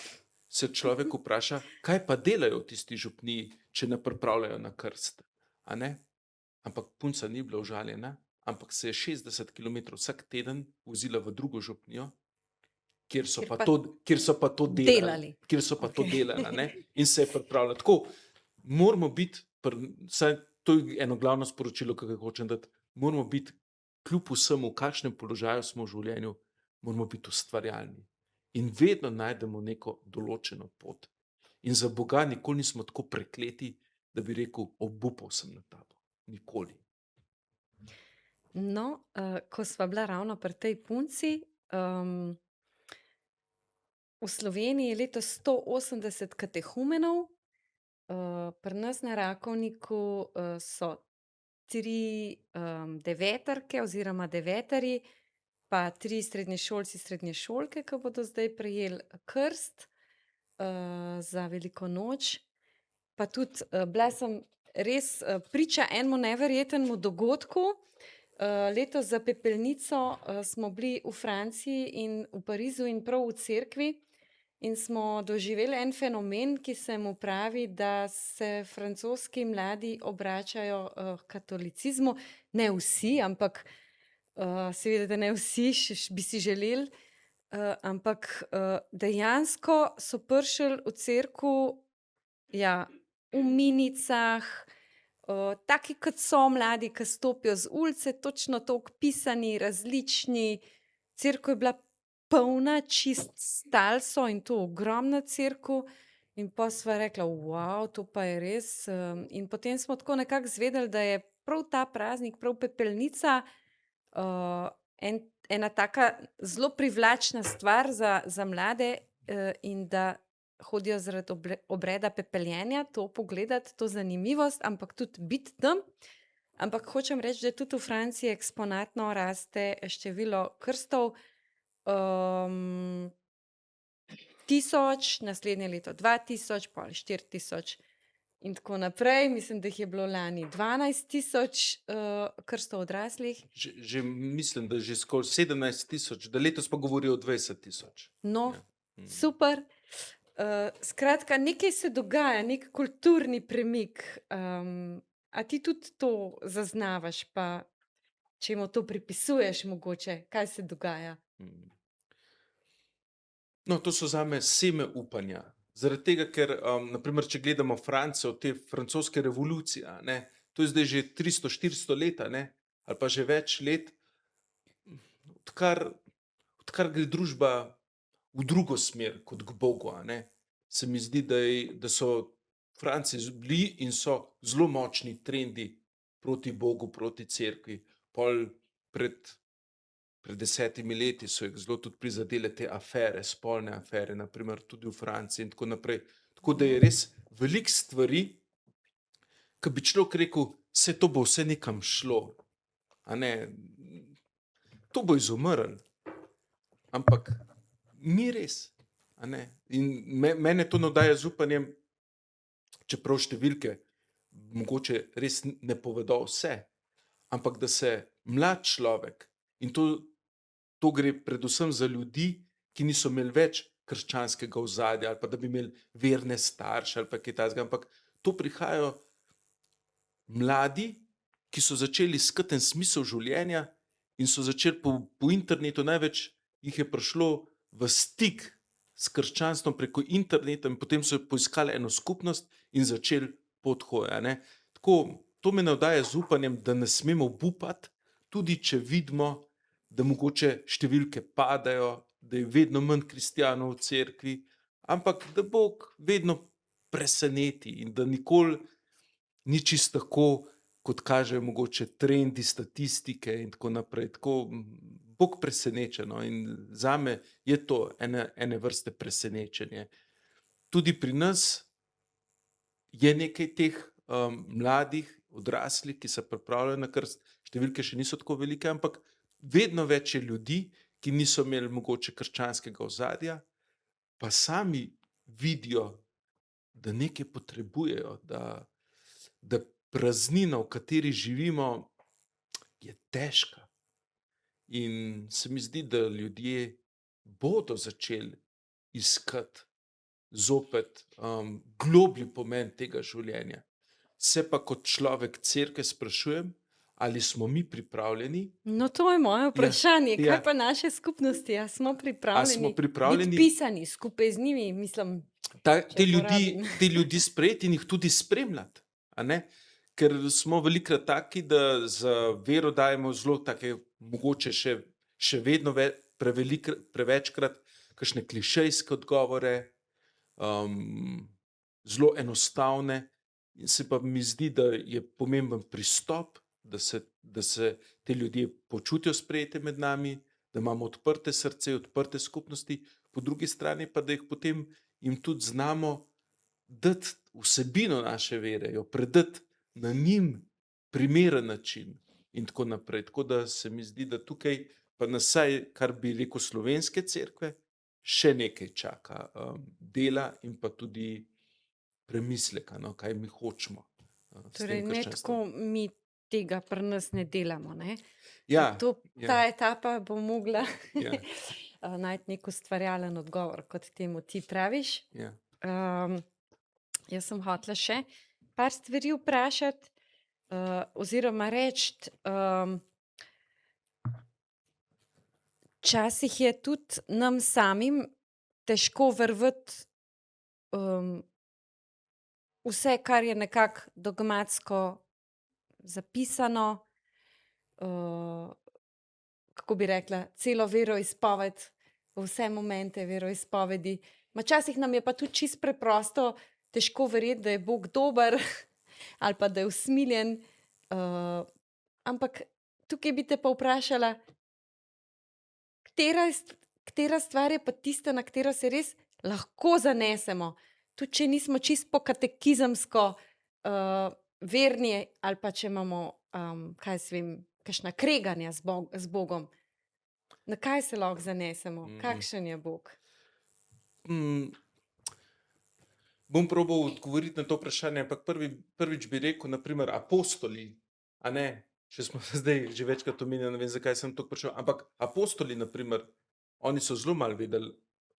se človek vpraša, kaj pa delajo v tisti župniji, če ne pripravljajo na krst. Ampak punca ni bila užaljena, ampak se je 60 km vsak teden vozila v drugo župnijo, kjer so pa to delali. Kjer so pa to delali, in se je pripravljala. Tako, moramo biti, saj to je eno glavno sporočilo, ki ga hočem dati, moramo biti kljub vsemu, v kakšnem položaju smo v življenju, moramo biti ustvarjalni. In vedno najdemo neko določeno pot. In za Boga nikoli nismo tako prekleti, da bi rekel, obupal sem na tabo. Nikoli.
No, ko sva bila ravno pri tej punci, v Sloveniji je letos 180 katehumenov, pri nas na Rakovniku so 3 devetarke oziroma devetarji, pa 3 srednješolci, srednješolke, ki bodo zdaj prejeli krst za veliko noč. Pa tudi bila sem res priča enemu neverjetnemu dogodku. Letos za pepelnico smo bili v Franciji in v Parizu in prav v cerkvi in smo doživeli en fenomen, ki se mu pravi, da se francoski mladi obračajo k katolicizmu. Ne vsi, ampak seveda, da ne vsi bi si želeli, ampak dejansko so prišli v cerkev, v minicah, taki kot so mladi, ki stopijo z ulice, točno toliko pisani, različni. Cerkev je bila polna, čist stali so in to ogromna cerkev. In pa sva rekla, wow, to pa je res. In potem smo tako nekako zvedeli, da je prav ta praznik, prav pepelnica, ena taka zelo privlačna stvar za mlade in da hodijo zaradi obreda pepeljenja, to pogledati, to zanimivost, ampak tudi biti tam. Ampak hočem reči, da tudi v Franciji eksponatno raste število krstov. 1000, naslednje leto 2000, pol 4000 in tako naprej. Mislim, da jih je bilo lani 12 000 krstov odraslih.
Že mislim, da že skoraj 17 000, da letos pa govorijo o 20 000.
No, super. Skratka, nekaj se dogaja, nek kulturni premik. A ti tudi to zaznavaš, pa čemu to pripisuješ mogoče? Kaj se dogaja?
No, to so zame seme upanja. Zaradi tega, ker, naprimer, če gledamo Francijo, te francoske revolucije, a ne, to je zdaj že 300, 400 let, a ne, ali pa že več let, odkar, odkar gre družba v drugo smer kot k Bogu, a ne. Se mi zdi, da so Franciji bili in so zelo močni trendi proti Bogu, proti cerkvi. Pol pred 10 leti so jih zelo tudi prizadele te afere, spolne afere, naprimer tudi v Franciji in tako naprej. Tako da je res veliko stvari, ki bi človek rekel, saj to bo vse nekam šlo, a ne, to bo izumrlo, ampak ni res, a ne. In mene to navdaja z upanjem, čeprav številke mogoče res ne povedo vse, ampak da se mlad človek, in to gre predvsem za ljudi, ki niso imeli več krščanskega ozadja ali pa da bi imeli verne starše ali pa kaj takega, ampak to prihajajo mladi, ki so začeli iskati en smisel življenja in so začeli po internetu, največ jih je prišlo v stik s krščanstvom preko interneta in potem so poiskali eno skupnost in začeli pot hoje, a ne. Tako, to me navdaja z upanjem, da ne smemo obupati, tudi če vidimo, da mogoče številke padajo, da je vedno manj kristjanov v cerkvi, ampak da Bog vedno preseneti in da nikoli ni čisto tako, kot kažejo mogoče trendi, statistike in tako naprej. Tako, Bog preseneča, no, in zame je to ene vrste presenečenje. Tudi pri nas je nekaj teh mladih, odraslih, ki se pripravljajo na krst, številke še niso tako velike, ampak vedno več je ljudi, ki niso imeli mogoče krščanskega ozadja, pa sami vidijo, da nekaj potrebujejo, da praznina, v kateri živimo, je težka. In se mi zdi, da ljudje bodo začeli iskati zopet globlji pomen tega življenja. Se pa kot človek cerkve sprašujem, ali smo mi pripravljeni,
No, to je moje vprašanje.
ja.
Kaj pa naše skupnosti? A smo
a
pripravljeni
smo pripravljeni
biti pisani skupaj z njimi? Mislim,
te
če uporabim.
ljudi sprejeti in jih tudi spremljati, a ne? Ker smo velikokrat taki, da za vero dajemo zelo take, mogoče še vedno prevečkrat kakšne klišejske odgovore, zelo enostavne, in se pa mi zdi, da je pomemben pristop, da se te ljudje počutijo sprejete med nami, da imamo odprte srce, odprte skupnosti, po drugi strani pa, da jih potem jim tudi znamo dati vsebino naše vere, jo predati na njim primeren način in tako naprej. Tako da se mi zdi, da tukaj pa nas vsaj, kar bi rekel, slovenske cerkve, še nekaj čaka dela in pa tudi premisleka, no, kaj mi hočemo s
Torej,
tem
ne
krščanstvom.
tako mi tega pri nas ne delamo, ne?
Ja,
Ta etapa bo mogla
ja,
najti nek ustvarjalen odgovor, kot temu ti praviš.
ja.
Jaz sem hotela še par stvari vprašati, oziroma reči, včasih je tudi nam samim težko verjeti vse, kar je nekako dogmatsko zapisano, kako bi rekla, celo veroizpoved, vse momente veroizpovedi. Včasih nam je pa tudi čisto preprosto težko verjeti, da je Bog dober ali pa da je usmiljen. Ampak tukaj bi te pa vprašala, katera stvar je pa tista, na katero se res lahko zanesemo, tudi če nismo čisto po katekizemsko verni, ali pa če imamo, kaj jaz vem, kakšna kreganja z Bogom. Na kaj se lahko zanesemo? Kakšen je Bog?
Bom probal odgovoriti na to vprašanje, ampak prvič bi rekel, naprimer, apostoli, a ne, če smo zdaj že večkrat omenjali, ne vem, zakaj sem to vprašal, ampak apostoli, naprimer, oni so zelo malo vedeli,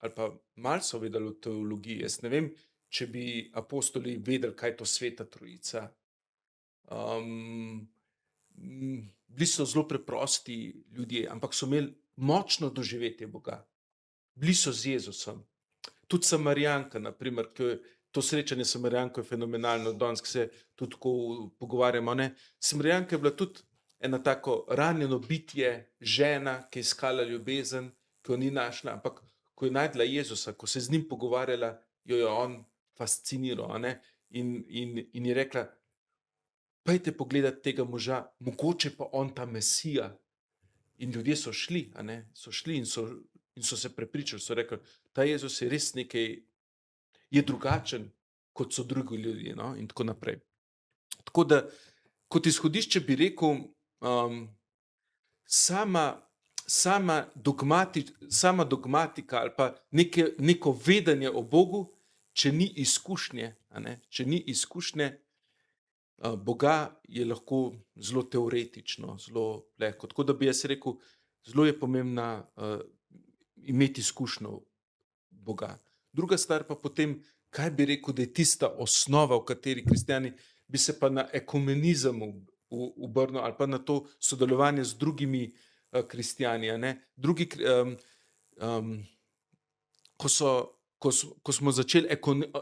ali pa malo so vedeli o teologiji. Jaz ne vem, če bi apostoli vedeli, kaj je to Sveta Trojica. Bili so zelo preprosti ljudje, ampak so imeli močno doživetje Boga. bili so z Jezusom. Tudi Samarijanka, naprimer, to srečanje s Samarijanko je fenomenalno, danes se tudi tako pogovarjamo. Ne? Samarijanka je bila tudi ena tako ranjeno bitje, žena, ki je iskala ljubezen, ki jo ni našla, ampak ko je najdla Jezusa, ko se je z njim pogovarjala, jo je on fasciniral, a ne? In je rekla, pojdite pogledat tega moža, mogoče pa on ta Mesija. In ljudje so šli, a ne, so šli in so se prepričali, so rekli, ta Jezus je res nekaj, je drugačen, kot so drugi ljudje, no, in tako naprej. Tako da, kot izhodišče bi rekel, sama dogmatika ali pa neko vedenje o Bogu, če ni izkušnje, a ne, če ni izkušnje Boga, je lahko zelo teoretično, zelo lahko. Tako da bi jaz rekel, zelo je pomembna imeti izkušnjo Boga. Druga stvar pa potem, kaj bi rekel, da je tista osnova, v kateri kristjani bi se pa na ekumenizem obrnil ali pa na to sodelovanje z drugimi kristjani. A ne? Ko smo začeli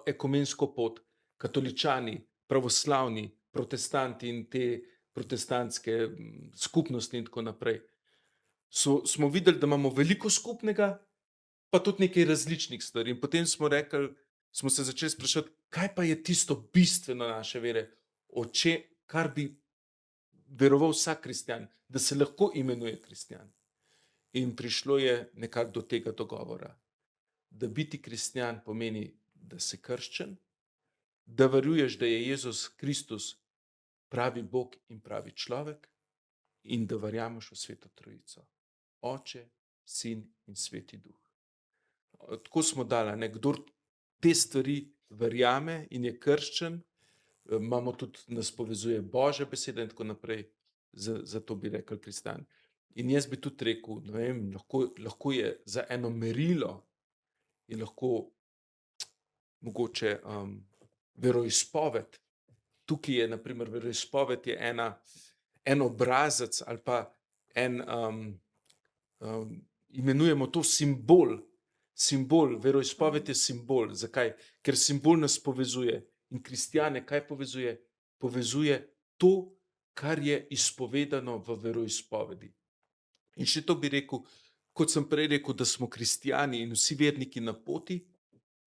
ekumensko pot, katoličani, pravoslavni, protestanti in te protestantske skupnosti in tako naprej, smo videli, da imamo veliko skupnega, pa tudi nekaj različnih stvari. In potem smo se začeli spraševati, kaj pa je tisto bistveno naše vere, kar bi veroval vsak kristjan, da se lahko imenuje kristjan. In prišlo je nekako do tega dogovora, da biti kristjan pomeni, da si krščen, da veruješ, da je Jezus Kristus pravi Bog in pravi človek in da verjameš v Sveto Trojico. Oče, Sin in Sveti Duh. Tako smo dali, kdor te stvari verjame in je krščen, imamo tudi, nas povezuje Božja beseda in tako naprej, zato bi rekel kristjan. In jaz bi tudi rekel, ne vem, lahko je za eno merilo, je lahko mogoče veroizpoved. Tukaj je, na primer, veroizpoved je en obrazec ali pa imenujemo to simbol. Veroizpoved je simbol. Zakaj? Ker simbol nas povezuje. In kristjane kaj povezuje? Povezuje to, kar je izpovedano v veroizpovedi. In še to bi rekel, kot sem prej rekel, da smo kristjani in vsi verniki na poti,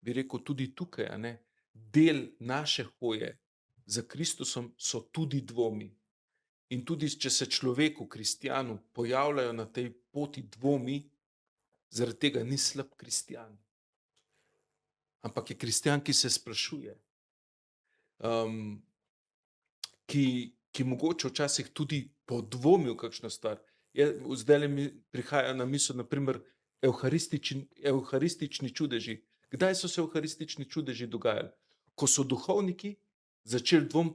bi rekel tudi tukaj, a ne, del naše hoje za Kristusom so tudi dvomi. In tudi, če se človeku, kristjanu, pojavljajo na tej poti dvomi, zaradi tega ni slab kristjan. Ampak je kristjan, ki se sprašuje, ki mogoče včasih tudi podvomi v kakšno stvar. Zdajle mi prihaja na misel, na primer, evharistični čudeži. Kdaj so se evharistični čudeži dogajali? Ko so duhovniki začeli dvom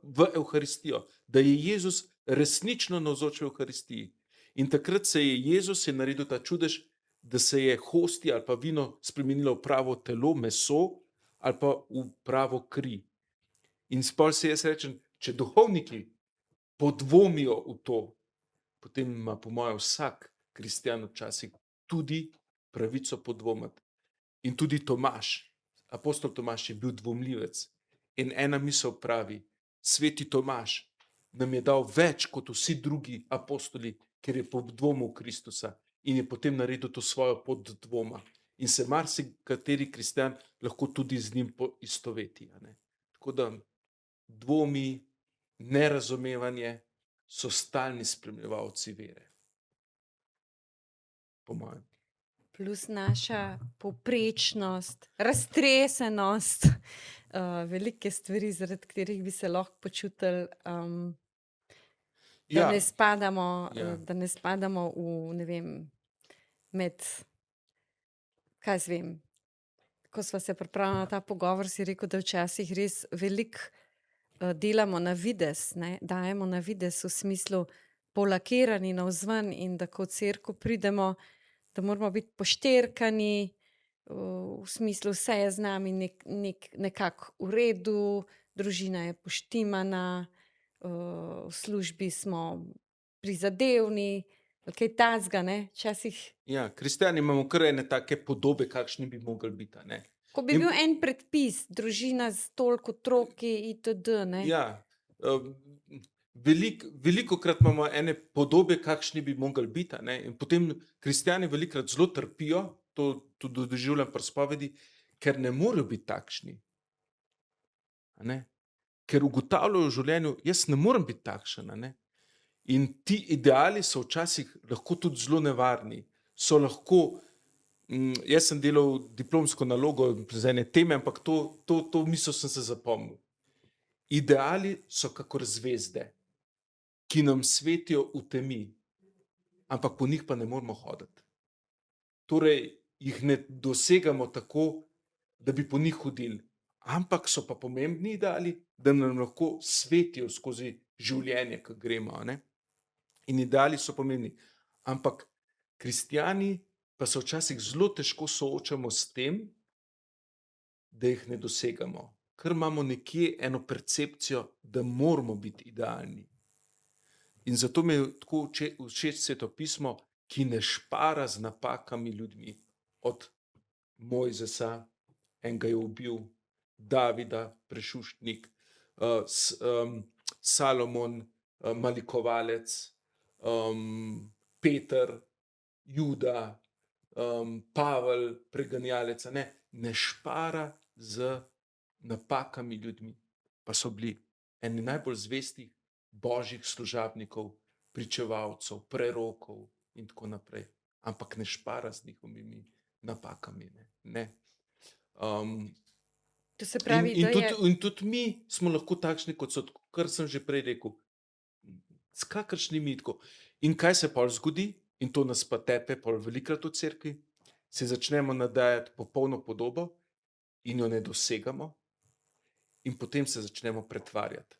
v evharistijo, da je Jezus resnično navzoč v evharistiji. In takrat se je Jezus naredil ta čudež, da se je hostija ali pa vino spremenilo v pravo telo, meso ali pa v pravo kri. In spol se jaz rečem, če duhovniki podvomijo v to, potem ima po mojem vsak kristjan včasih tudi pravico podvomiti. In tudi Tomaž, apostol Tomaž je bil dvomljivec. In ena misel pravi, sveti Tomaž nam je dal več kot vsi drugi apostoli, ker je podvomil Kristusa in je potem naredil to svojo pot dvoma. In se marsikateri kristjan lahko tudi z njim poistoveti. Tako da dvomi, nerazumevanje so stalni spremljevalci vere. Po mojem.
Plus naša povprečnost, raztresenost, velike stvari, zaradi katerih bi se lahko počutili, da ne spadamo, da ne spadamo v, ne vem, med, kaj jaz vem. Ko sva se pripravila na ta pogovor, si rekel, da včasih res veliko delamo na videz, ne, dajemo na videz v smislu polakirani navzven in da ko v cerkev pridemo, da moramo biti pošterkani, v smislu vse je z nami nekako v redu, družina je poštimana, v službi smo prizadevni, Kaj tazga, ne? Včasih,
Ja, kristjani imamo kar ene take podobe, kakšni bi mogli biti, a ne.
ko bi
In
bil en predpis, družina z toliko otroki itd., ne?
ja, velikokrat imamo ene podobe, kakšni bi mogli biti, a ne. In potem kristjani velikokrat zelo trpijo, to tudi doživljam pri spovedi, ker ne morejo biti takšni, a ne. Ker ugotavljajo v življenju, jaz ne morem biti takšen, a ne. In ti ideali so včasih lahko tudi zelo nevarni. So lahko, jaz sem delal diplomsko nalogo z ene teme, ampak to misel sem se zapomnil. Ideali so kakor zvezde, ki nam svetijo v temi, ampak po njih pa ne moremo hoditi. Torej, jih ne dosegamo tako, da bi po njih hodili, ampak so pa pomembni ideali, da nam lahko svetijo skozi življenje, ko gremo, a ne. In ideali so pomembni, ampak kristjani pa se včasih zelo težko soočamo s tem, da jih ne dosegamo, ker imamo nekje eno percepcijo, da moramo biti idealni. In zato mi je tako všeč Sveto pismo, ki ne špara z napakami ljudmi. Od Mojzesa, enega je ubil, Davida, prešuštnik, Salomon, malikovalec, Peter, Juda, Pavel, preganjalec, a ne, ne špara z napakami ljudmi, pa so bili eni najbolj zvestih božjih služabnikov, pričevalcev, prerokov in tako naprej, ampak ne špara z njihovimi napakami, ne.
To se pravi, da je
In tudi mi smo lahko takšni, kot so, kar sem že prej rekel, s kakršnimi tako. In kaj se pol zgodi? In to nas pa tepe pol velikokrat v cerkvi, se začnemo nadajati popolno podobo in jo ne dosegamo in potem se začnemo pretvarjati.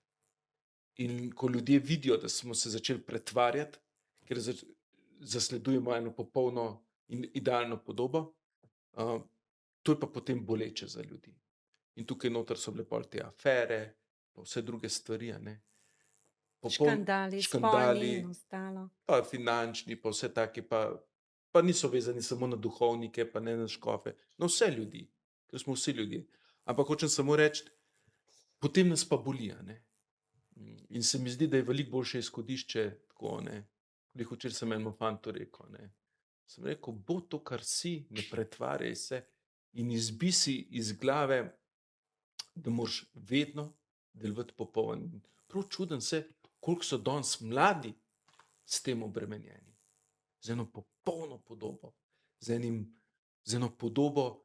In ko ljudje vidijo, da smo se začeli pretvarjati, ker zasledujemo eno popolno in idealno podobo, to je pa potem boleče za ljudi. In tukaj noter so bile pol te afere, pa vse druge stvari, a ne.
škandali, spolni in ostalo.
Pa finančni, pa vse taki, pa niso vezani samo na duhovnike, pa ne na škofe, na vse ljudi, ker smo vsi ljudje. Ampak hočem samo reči, potem nas pa boli, a ne. In se mi zdi, da je veliko boljše izhodišče tako, ne. Glih včeraj sem enemu fantu rekel, ne. Sem rekel, bo to, kar si, ne pretvarjaj se in izbi si iz glave, da moraš vedno delovati popoln. Prav čudim se, koliko so danes mladi s tem obremenjeni. Z eno popolno podobo, z eno podobo,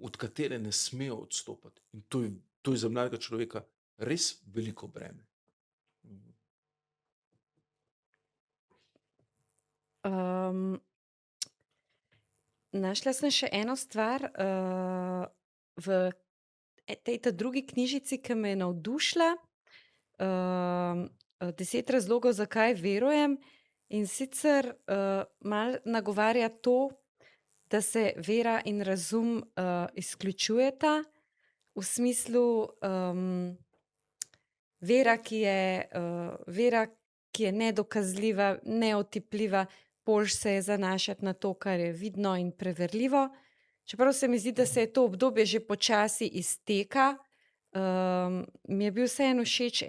od katere ne smejo odstopati. In to je za mladega človeka res veliko breme.
Našla sem še eno stvar v tej drugi knjižici, ki me je navdušila. 10 razlogov, zakaj verujem. In sicer malo nagovarja to, da se vera in razum izključujeta, v smislu vera, ki je nedokazljiva, neotipljiva, boljše se je zanašati na to, kar je vidno in preverljivo. Čeprav se mi zdi, da se je to obdobje že počasi izteka, mi je bil vseeno všeč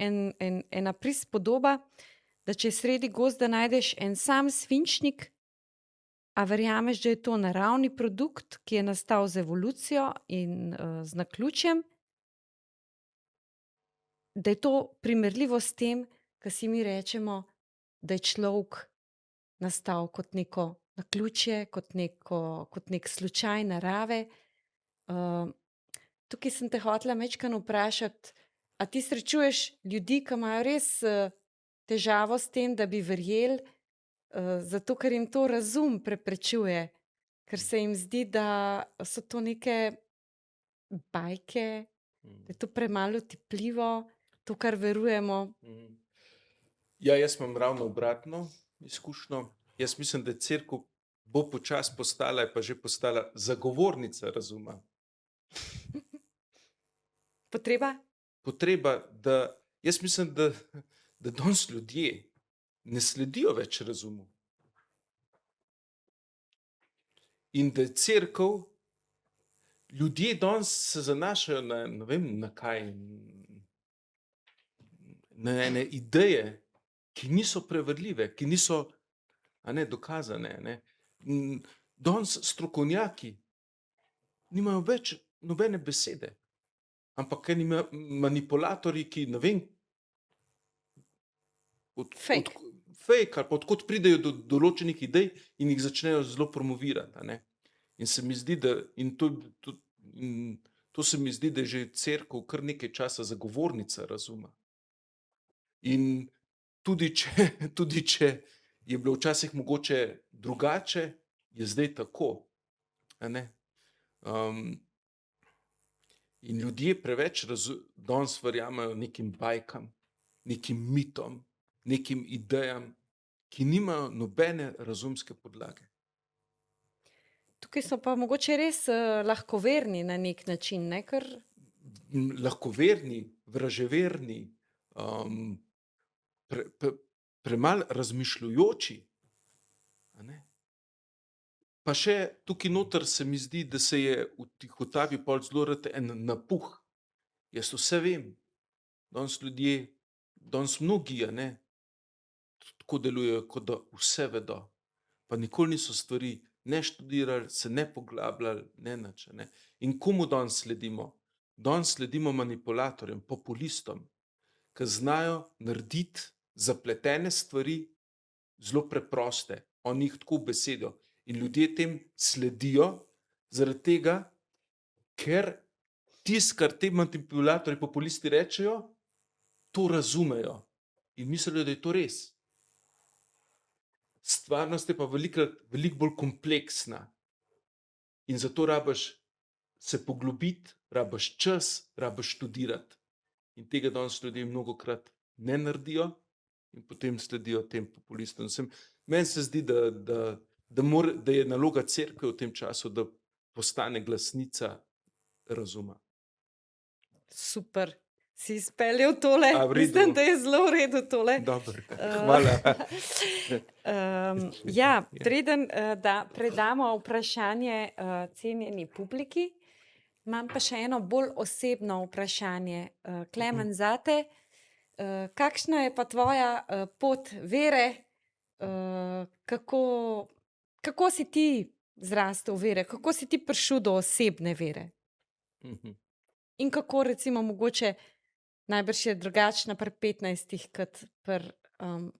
ena prispodoba, da če sredi gozda najdeš en sam svinčnik, a verjameš, da je to naravni produkt, ki je nastal z evolucijo in z naključjem, da je to primerljivo s tem, kar si mi rečemo, da je človek nastal kot neko naključje, kot nek slučaj narave. Tukaj sem te hotela majčkeno vprašati, a ti srečuješ ljudi, ki imajo res težavo s tem, da bi verjeli, zato ker jim to razum preprečuje, ker se jim zdi, da so to neke bajke, da je to premalo otipljivo, to, kar verujemo.
Ja, jaz imam ravno obratno izkušnjo. Jaz mislim, da cerkev bo počasi postala, je pa že postala zagovornica razuma. Potreba, da jaz mislim, da danes ljudje ne sledijo več razumu. In da je cerkev, ljudje danes se zanašajo na, ne vem, na kaj, na ene ideje, ki niso preverljive, ki niso, a ne, dokazane, a ne. Danes strokovnjaki nimajo več nobene besede, ampak eni manipulatorji, ki ne vem,
Fake.
fake ali pa odkot pridejo do določenih idej in jih začnejo zelo promovirati, a ne. In se mi zdi, da, to se mi zdi, da je že cerkev kar nekaj časa zagovornica razuma. In tudi če, tudi če je bilo včasih mogoče drugače, je zdaj tako, a ne. In ljudje preveč danes verjamejo nekim bajkam, nekim mitom, nekim idejam, ki nimajo nobene razumske podlage.
Tukaj so pa mogoče res lahkoverni na nek način, ne? Ker
Lahkoverni, vraževerni, premalo razmišljujoči, a ne. Pa še tukaj noter se mi zdi, da se je vtihotapi pol zelo rad en napuh. Jaz vse vem. Danes ljudje, danes mnogi, a ne, tako delujejo, kot da vse vedo. Pa nikoli niso stvari ne študirali, se ne poglabljali, ne nič, a ne. In komu danes sledimo? Danes sledimo manipulatorjem, populistom, ki znajo narediti zapletene stvari zelo preproste. Oni jih tako besedijo. In ljudje tem sledijo zaradi tega, ker tisto, kar ti manipulatorji, populisti rečejo, to razumejo in mislijo, da je to res. Stvarnost je pa veliko bolj kompleksna in zato rabiš se poglobiti, rabiš čas, rabiš študirati. In tega danes ljudje mnogokrat ne naredijo in potem sledijo tem populistom. Meni se zdi, da je naloga cerkve v tem času, da postane glasnica razuma.
super. Si izpeljal tole.
A, v redu.
Mislim, da je zelo v redu tole.
Dobro, hvala.
Ja, preden da predamo vprašanje cenjeni publiki, imam pa še eno bolj osebno vprašanje. Klemen, zate, kakšna je pa tvoja pot vere? Kako si ti zrastel v vere? Kako si ti prišel do osebne vere? In kako recimo mogoče, najbrž je drugačna pri 15, kot pri,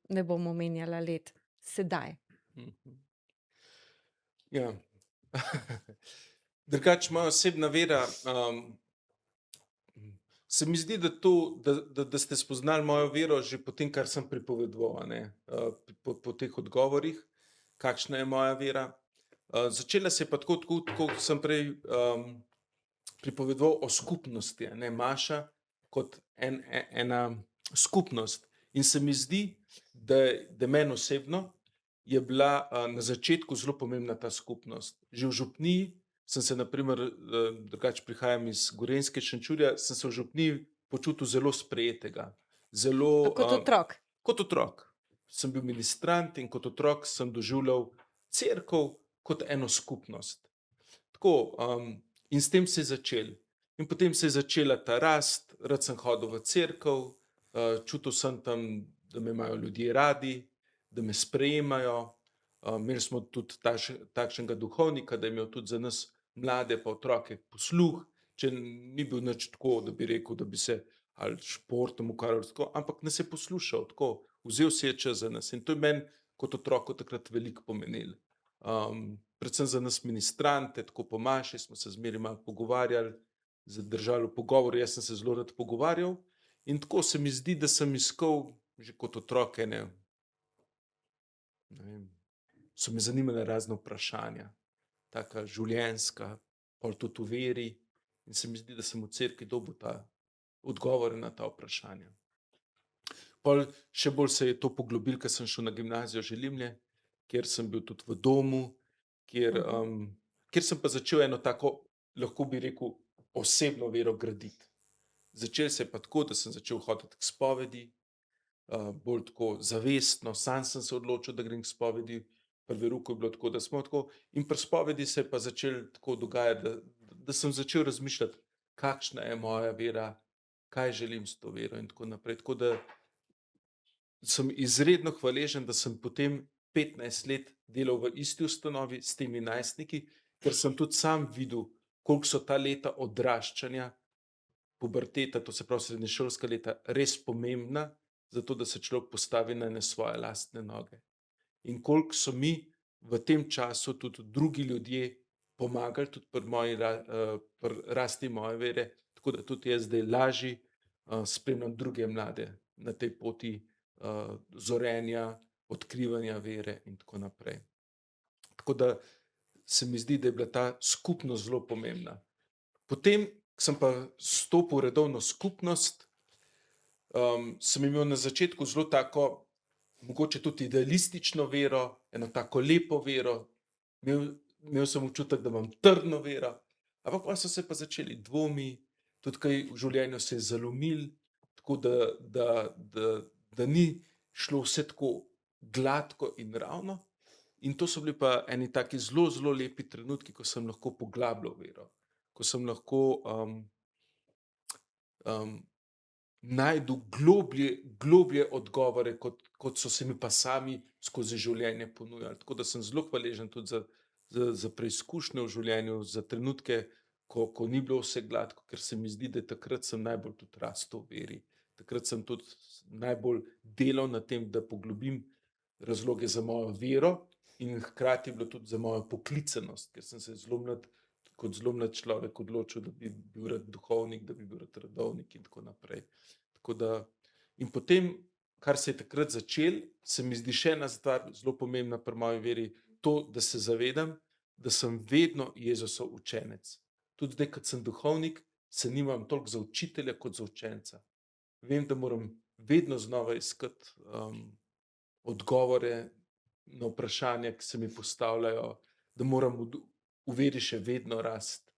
ne bom omenjala let, sedaj.
Ja. Drugače moja osebna vera, se mi zdi, da ste spoznali mojo vero že po tem, kar sem pripovedoval, a ne, po teh odgovorih, kakšna je moja vera. Začela se je pa tako, kot sem prej pripovedoval o skupnosti, a ne, Maša kot ena skupnost. In se mi zdi, da meni osebno je bila na začetku zelo pomembna ta skupnost. Že v župniji sem se, na primer, drugače prihajam iz Gorenjske, Šenčurja, sem se v župniji počutil zelo sprejetega. Zelo,
Kot otrok.
Kot otrok. Sem bil ministrant in kot otrok sem doživljal cerkev kot eno skupnost. Tako, in s tem se je začel. In potem se je začela ta rast, rad sem hodil v cerkev, čutil sem tam, da me imajo ljudje radi, da me sprejemajo. Imeli smo tudi takšnega duhovnika, da je imel tudi za nas mlade pa otroke posluh, če ni bil nič tako, da bi rekel, da bi se ali športom ukvarjal, ampak nas je poslušal tako, vzel si je čas za nas in to je meni kot otroku takrat veliko pomenilo. Predvsem za nas ministrante, tako po maši smo se zmeraj malo pogovarjali, zadržali v pogovoru, jaz sem se zelo rad pogovarjal in tako se mi zdi, da sem iskal že kot otrok ne vem, so me zanimale razne vprašanja, taka življenjska, pol tudi v veri in se mi zdi, da sem v cerkvi dobil ta odgovore na ta vprašanja. Pol še bolj se je to poglobilo, ker sem šel na gimnazijo Želimlje, kjer sem bil tudi v domu, kjer sem pa začel eno tako, lahko bi rekel, osebno vero graditi. Začelo se je pa tako, da sem začel hoditi k spovedi, bolj tako zavestno, sam sem se odločil, da grem k spovedi. pri verouku je bilo tako, da smo tako, in pri spovedi se je pa začelo tako dogajati, da sem začel razmišljati, kakšna je moja vera, kaj želim s to vero in tako naprej. Tako da sem izredno hvaležen, da sem potem 15 let delal v isti ustanovi s temi najstniki, ker sem tudi sam videl, koliko so ta leta odraščanja, puberteta, to se pravi srednješolska leta, res pomembna, zato da se človek postavi na ene svoje lastne noge. In koliko so mi v tem času tudi drugi ljudje pomagali tudi pri rasti moje vere, tako da tudi jaz zdaj lažje spremljam druge mlade na tej poti zorenja, odkrivanja vere in tako naprej. Tako da se mi zdi, da je bila ta skupnost zelo pomembna. Potem sem pa stopil v redovno skupnost, sem imel na začetku zelo tako, mogoče tudi idealistično vero, eno tako lepo vero, imel sem občutek, da imam trdno vero, ampak pa so se pa začeli dvomi, tudi kaj v življenju se je zalomil, tako da ni šlo vse tako gladko in ravno. In to so bili pa eni taki zelo, zelo lepi trenutki, ko sem lahko poglabljal vero, ko sem lahko najdu globlje odgovore, kot so se mi pa sami skozi življenje ponujali. Tako da sem zelo hvaležen tudi za preizkušnje v življenju, za trenutke, ko ni bilo vse gladko, ker se mi zdi, da takrat sem najbolj tudi rastel v veri. Takrat sem tudi najbolj delal na tem, da poglobim razloge za mojo vero in hkrati je bilo tudi za mojo poklicanost, ker sem se kot zelo mlad človek odločil, da bi bil rad duhovnik, da bi bil rad redovnik in tako naprej. In potem, kar se je takrat začel, se mi zdi še ena stvar zelo pomembna pri moji veri, to, da se zavedam, da sem vedno Jezusov učenec. Tudi zdaj, kot sem duhovnik, se nimam toliko za učitelja kot za učenca. Vem, da moram vedno znova iskati odgovore na vprašanja, ki se mi postavljajo, da moram v veri še vedno rasti,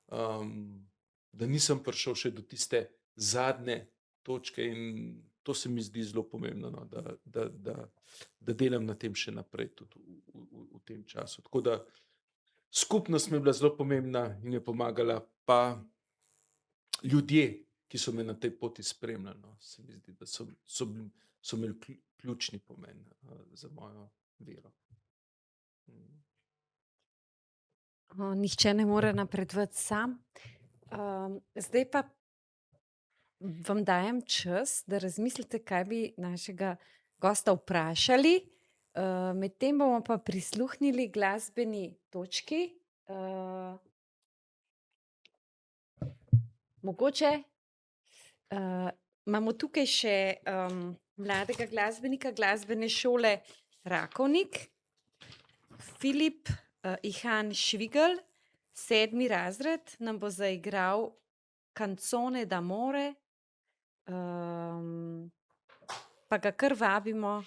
da nisem prišel še do tiste zadnje točke in to se mi zdi zelo pomembno, no, da delam na tem še naprej tudi v tem času. Tako da skupnost mi je bila zelo pomembna in je pomagala, pa ljudje, ki so me na tej poti spremljali, no, se mi zdi, da so imeli ključni pomen za mojo vero.
Nihče ne more napredovati sam. Zdaj pa vam dajem čas, da razmislite, kaj bi našega gosta vprašali. Medtem bomo pa prisluhnili glasbeni točki. Mogoče imamo tukaj še mladega glasbenika glasbene šole Rakovnik, Filip Ihan Švigelj, 7. razred, nam bo zaigral Canzone d'amore, pa ga kar vabimo.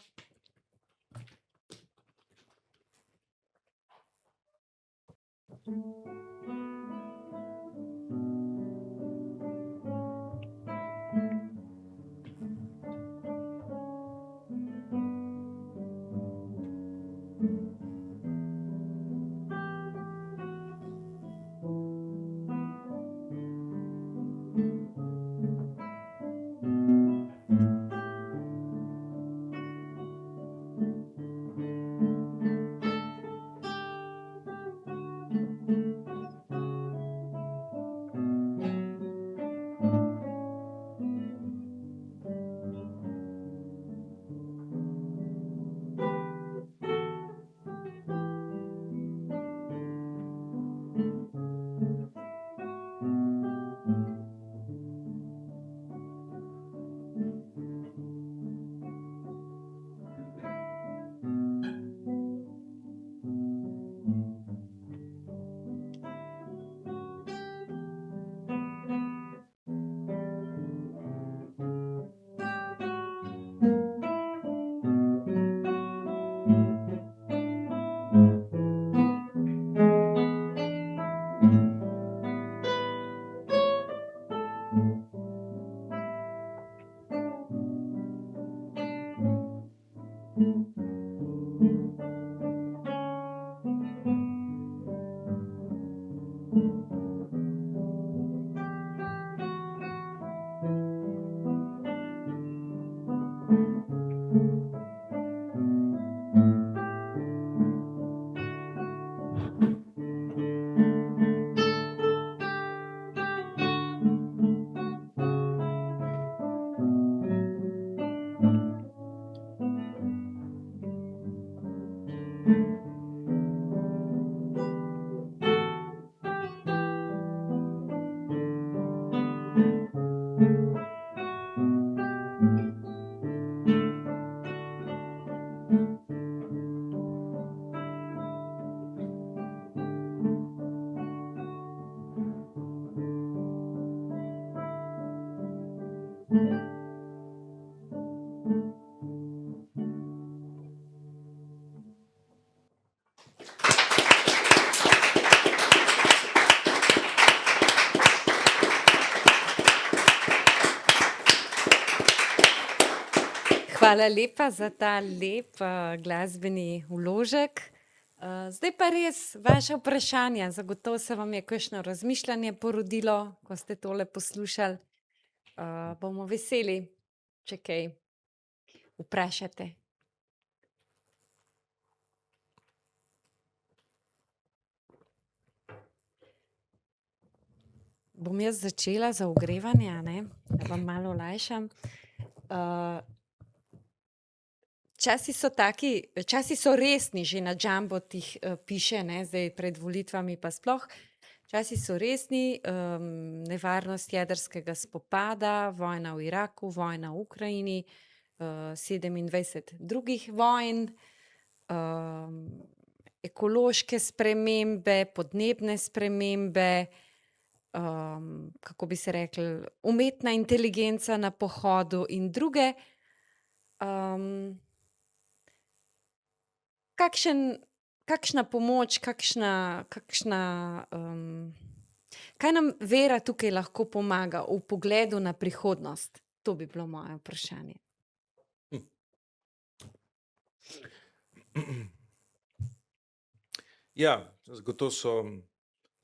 Hvala lepa za ta lep glasbeni vložek. Zdaj pa res vaše vprašanja. Zagotovo se vam je kakšno razmišljanje porodilo, ko ste tole poslušali. Bomo veseli, če kaj vprašate. Bom jaz začela za ogrevanje, a ne, da vam malo olajšam. Časi so taki, časi so resni, že na Jumbotih piše, ne, zdaj pred volitvami pa sploh. Časi so resni, nevarnost jedrskega spopada, vojna v Iraku, vojna v Ukrajini, 27 drugih vojn, ekološke spremembe, podnebne spremembe, kako bi se rekli, umetna inteligenca na pohodu in druge. Kakšna pomoč, kaj nam vera tukaj lahko pomaga v pogledu na prihodnost? To bi bilo moje vprašanje.
Ja,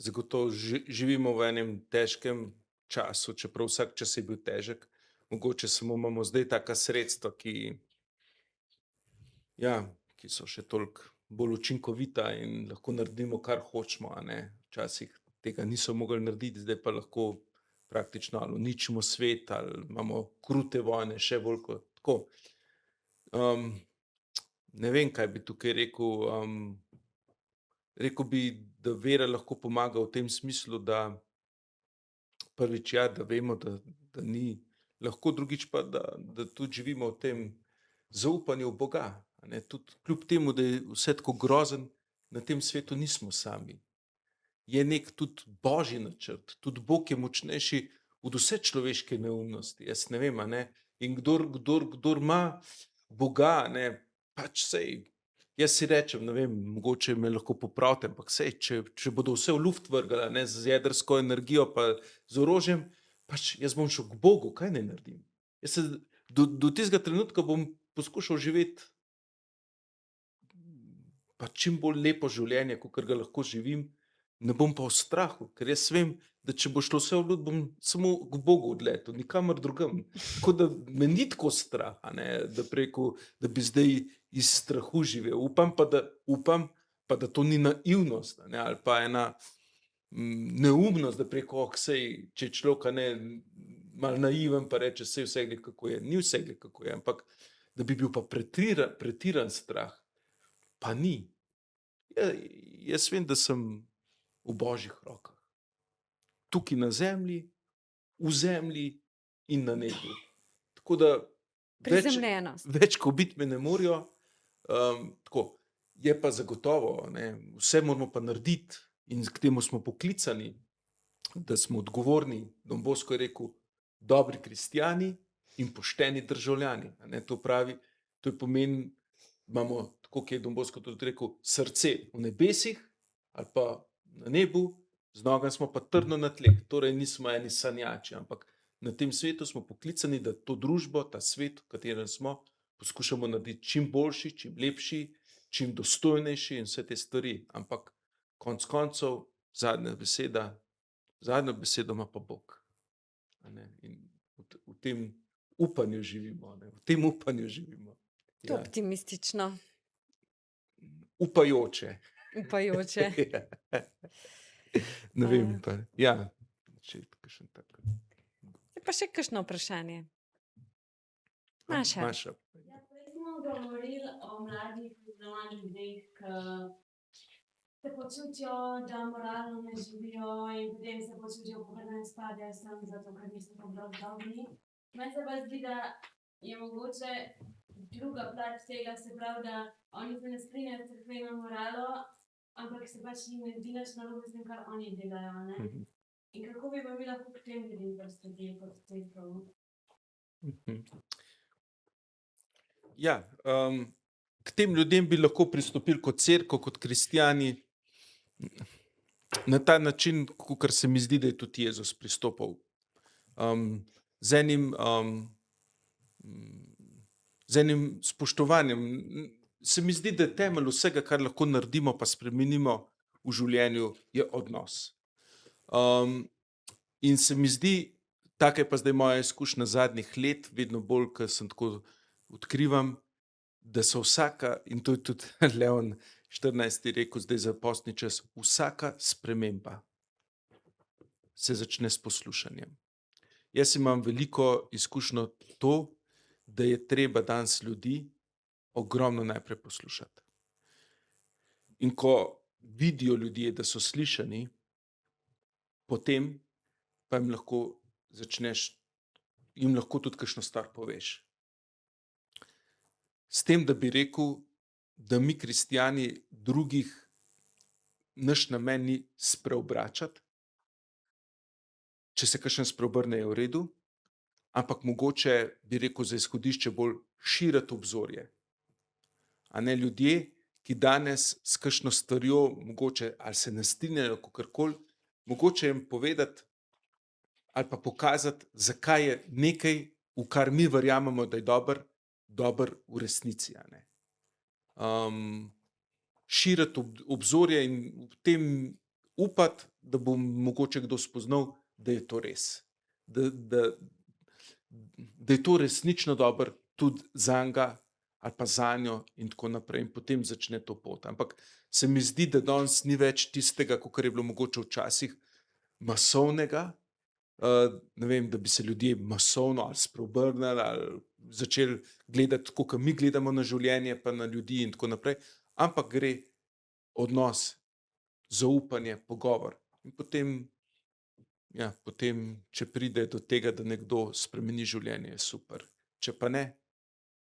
zagotovo živimo v enem težkem času, čeprav vsak čas je bil težek. Mogoče samo imamo zdaj taka sredstva, ki so še toliko bolj učinkovita in lahko naredimo, kar hočemo, a ne. Včasih tega niso mogli narediti, zdaj pa lahko praktično ali uničimo svet ali imamo krute vojne, še bolj kot tako. Ne vem, kaj bi tukaj rekel. Rekel bi, da vera lahko pomaga v tem smislu, da prvič da vemo, da ni lahko, drugič pa, da tudi živimo v tem zaupanju v Boga. A ne, tudi kljub temu, da je vse tako grozen, na tem svetu nismo sami. Je nek tudi božji načrt, tudi Bog je močnejši od vse človeške neumnosti. Jaz ne vem, a ne. In kdor ima Boga, ne, pač sej, jaz si rečem, ne vem, mogoče me lahko popravite, ampak sej, če bodo vse v luft vrgli, a ne, z jedrsko energijo pa z orožjem, pač jaz bom šel k Bogu, kaj naj naredim? Jaz se do tistega trenutka bom poskušal živeti pa čim bolj lepo življenje, kakor ga lahko živim, ne bom pa v strahu, ker jaz vem, da če bo šlo vse v lut, bom samo k Bogu odletel, nikamor drugam. Tako da me ni tako strah, a ne, da da bi zdaj iz strahu živel. Upam pa, da to ni naivnost, a ne, ali pa ena neumnost, da sej, če je človek, a ne, malo naiven, pa reče, sej vse gleda, kako je. Ni vse gleda, kako je, ampak da bi bil pa pretiran strah, pa ni. Jaz vem, da sem v božjih rokah. Tukaj na zemlji, v zemlji in na nebu. Tako da
Prizemljenost.
več ko biti me ne morejo. Tako, je pa zagotovo, ne, vse moramo pa narediti in k temu smo poklicani, da smo odgovorni, Don Bosco je rekel, dobri kristjani in pošteni državljani. A ne, to pravi, to je pomeni, imamo, tako kot je Don Bosco tudi rekel, srce v nebesih ali pa na nebu, z nogami smo pa trdno na tleh. Torej nismo eni sanjači, ampak na tem svetu smo poklicani, da to družbo, ta svet, v katerem smo, poskušamo narediti čim boljši, čim lepši, čim dostojnejši in vse te stvari. Ampak konec koncev, zadnjo besedo ima pa Bog. A ne, in v tem upanju živimo, ne, v tem upanju živimo.
To
Ja.
optimistično,
Upajoče.
upajoče.
Ja. Ne vem
Uh,
pa. Ja, če je kakšen tak.
pa še kakšno vprašanje? Maša.
Maša.
Ja, prej smo govorili o mladih poznavanih ljudeh, ki se počutijo, da moralno ne živijo in potem se počutijo pokradene in spadajo sem zato, ker niso dobro dobri. Meni se pa zdi, da je mogoče druga plat tega, se pravi, da oni se ne strinjajo s cerkveno moralo, ampak se pač jim ne zdi nič narobe s tem, kar oni delajo, ne?
Mhm.
In kako bi pa mi lahko k tem ljudem pristopili kot cerkev?
Mhm. Ja, k tem ljudem bi lahko pristopili kot cerkev, kot kristjani, na ta način, kakor se mi zdi, da je tudi Jezus pristopal. Z enim, z enim spoštovanjem. Se mi zdi, da je temelj vsega, kar lahko naredimo pa spremenimo v življenju, je odnos. In se mi zdi, taka je pa zdaj moja izkušnja zadnjih let, vedno bolj, ko sem tako odkrivam, da so vsaka, in to je tudi Leon 14. rekel zdaj za postni čas, vsaka sprememba se začne s poslušanjem. Jaz imam veliko izkušnjo to, da je treba danes ljudi ogromno najprej poslušati. In ko vidijo ljudje, da so slišani, potem pa jim lahko začneš, jim lahko tudi kakšno stvar poveš. S tem, da bi rekel, da mi kristjani drugih, naš namen ni spreobračati, če se kakšen spreobrne, je v redu, ampak mogoče bi rekel za izhodišče bolj širiti obzorje. A ne ljudje, ki danes s kakšno stvarjo, mogoče ali se ne strinjajo, kakorkoli, mogoče jim povedati ali pa pokazati, zakaj je nekaj, v kar mi verjamemo, da je dober v resnici. A ne. Širiti obzorje in v tem upati, da bo mogoče kdo spoznal, da je to res. Da je to resnično dobro tudi zanjega ali pa zanjo in tako naprej. In potem začne to pot. Ampak se mi zdi, da danes ni več tistega, kakor je bilo mogoče včasih, masovnega, ne vem, da bi se ljudje masovno ali spreobrnili ali začeli gledati tako, kot mi gledamo na življenje pa na ljudi in tako naprej, ampak gre odnos, zaupanje, pogovor. In potem, če pride do tega, da nekdo spremeni življenje, je super. Če pa ne,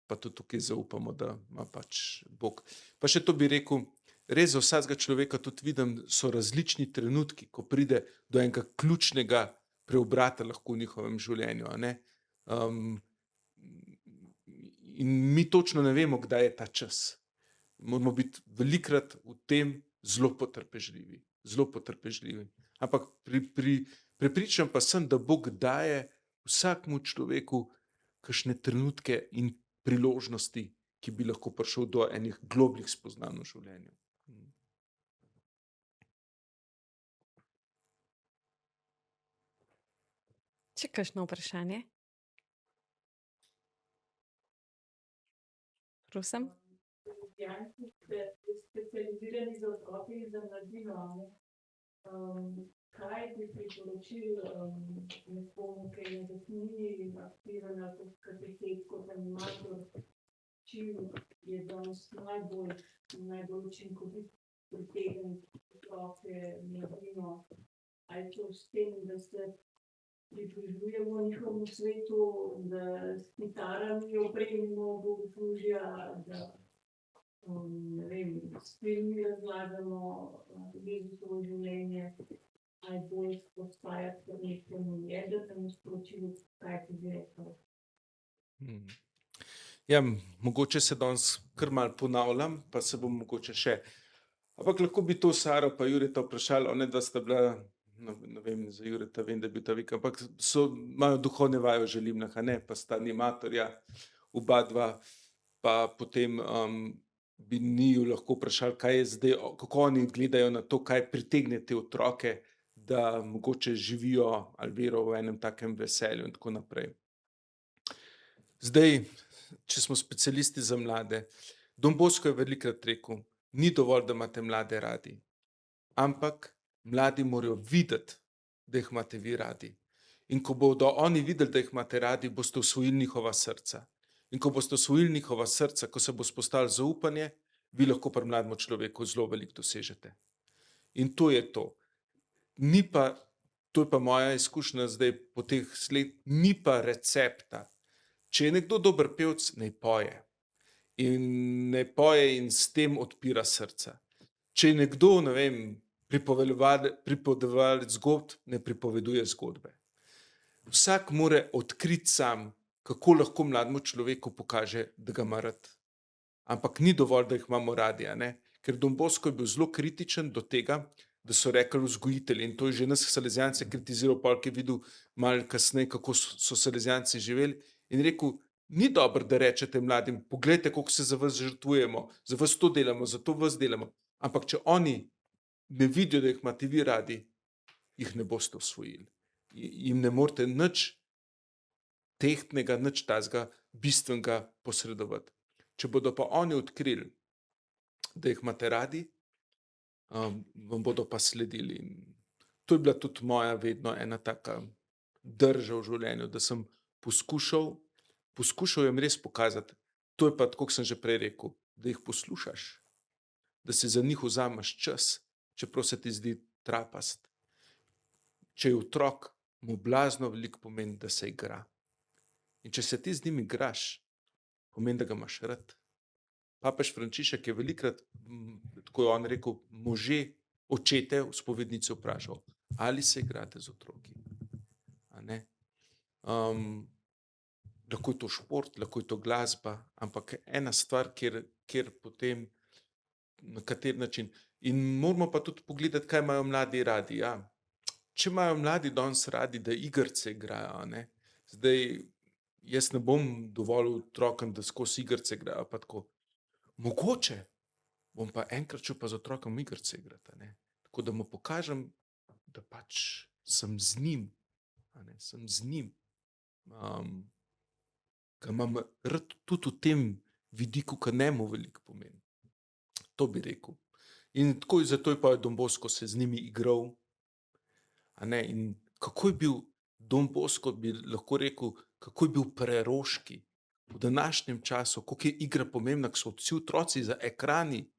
pa tudi tukaj zaupamo, da ima pač Bog. Pa še to bi rekel, res za vsakega človeka tudi vidim, so različni trenutki, ko pride do enega ključnega preobrata lahko v njihovem življenju. A ne? In mi točno ne vemo, kdaj je ta čas. Moramo biti velikrat v tem zelo potrpežljivi. Zelo potrpežljivi. Ampak prepričan pa sem, da Bog daje vsakmu človeku kakšne trenutke in priložnosti, ki bi lahko prišel do enih globljih spoznanj v življenju.
Če kakšno vprašanje? Prosim.
Kristjanci ste specializirani za otroke in za mladino, a ne? Kaj bi priporočili nekomu, ki je v knjigi aktiven ali kot katehet, kot animator, čim je danes najbolj učinkovit pritegniti otroke, mladino? Ali je to s tem, da se približujemo njihovemu svetu, da s kitarami opremimo bogoslužja, da ne vem, s filmi razlagamo Jezusovo življenje, ali bolj postajati nekemu jedrtemu sporočilu, kaj ti bi rekel.
Ja, mogoče se danes kar malo ponavljam, pa se bom mogoče še. Ampak lahko bi to Saro pa Jureta vprašali, onedva sta bila, ne vem, za Jureta vem, da je bil ta vikend, ampak imajo duhovne vaje v Želimnah, a ne, pa sta animatorja, oba dva, pa potem bi njiju lahko vprašali, kaj je zdaj, kako oni gledajo na to, kaj pritegne te otroke, da mogoče živijo ali vero v enem takem veselju in tako naprej. Zdaj, če smo specialisti za mlade, Don Bosco je velikokrat rekel, ni dovolj, da imate mlade radi, ampak mladi morajo videti, da jih imate vi radi. In ko bodo oni videli, da jih imate radi, boste osvojili njihova srca. In ko boste osvojili njihova srca, ko se bo vzpostavilo zaupanje, vi lahko pri mlademu človeku zelo veliko dosežete. In to je to. Ni pa, to je pa moja izkušnja zdaj po teh ni pa recepta. Če je nekdo dober pevec, naj poje. In ne poje in s tem odpira srca. Če je nekdo, ne vem, pripovedovalec zgodb, ne pripoveduje zgodbe. Vsak mora odkriti sam, kako lahko mlademu človeku pokaže, da ga ima rad. Ampak ni dovolj, da jih imamo radi, a ne? Ker Don Bosco je bil zelo kritičen do tega, da so rekli vzgojitelji, in to je že nas Salezijance kritiziral, pol, ki je videl malo kasneje, kako so Salezijanci živeli, in rekel, ni dobro, da rečete mladim, poglejte, koliko se za vas žrtvujemo, za vas to delamo, za to vas delamo. Ampak če oni ne vidijo, da jih imate vi radi, jih ne boste osvojili. Jim ne morete nič tehtnega, nič tazga bistvenega posredovati. Če bodo pa oni odkrili, da jih imate radi, vam bodo pa sledili. In to je bila tudi moja vedno ena taka drža v življenju, da sem poskušal jim res pokazati, to je pa, tako kot sem že prej rekel, da jih poslušaš, da si za njih vzameš čas, čeprav se ti zdi trapast. Če je otrok, mu blazno veliko pomeni, da se igra. In če se ti z njim igraš, pomeni, da ga imaš rad. Papež Frančišek je velikokrat, tako je on rekel, može, očete v spovednici vprašal, ali se igrate z otroki. A ne? Lahko je to šport, lahko je to glasba, ampak ena stvar, kjer potem, na kateri način. In moramo pa tudi pogledati, kaj imajo mladi radi. Ja. Če imajo mladi danes radi, da igrce igrajo, ne? Zdaj, jaz ne bom dovolil otrokom, da skozi igrce igrajo, pa tako. Mogoče bom pa enkrat šel pa z otrokom igrce igrati, ne? Tako da mu pokažem, da pač sem z njim, a ne? Sem z njim. Ga imam rad tudi v tem vidiku, ki njemu veliko pomeni. To bi rekel. In tako, zato je pa Don Bosco se z njimi igral. A ne? In kako je bil Don Bosco, bi lahko rekel, kako je bil preroški v današnjem času, koliko je igra pomembna, ko so vsi otroci za ekrani,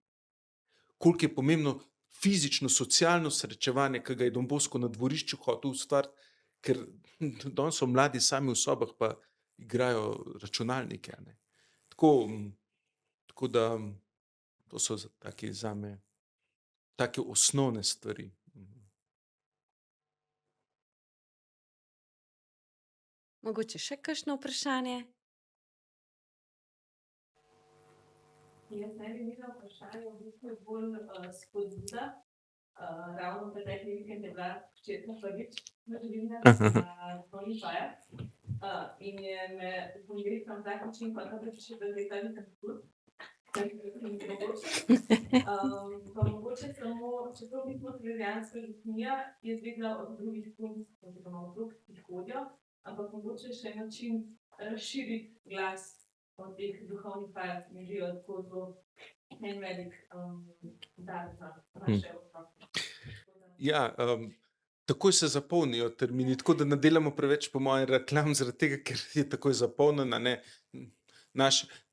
koliko je pomembno fizično, socialno srečevanje, ki ga je Don Bosco na dvorišču hotel ustvariti, ker danes so mladi sami v sobah pa igrajo računalnike. Ne? Tako da to so taki zame take osnovne stvari.
Mogoče še kakšno vprašanje?
Jaz ne bi imela vprašanja, v bistvu je bolj spodbuda. Ravno pretekli vikend je bila hčerka prvič na življenju na Dvojni vajah. In je me pomirila na tak način, pa da še da zdaj ta nekaj tudi. Pa mogoče samo, čeprav mi smo Salesijanska župnija, jaz vedela od drugih punc, oziroma od drugih, ki hodijo, ampak mogoče še način razširiti glas o teh duhovnih vajah, ki mi živijo tako zelo en velik dar za naše otroke.
Ja, takoj se zapolnijo termini, tako da ne delamo preveč po mojem reklam, zaradi tega, ker je takoj zapolnjena, ne.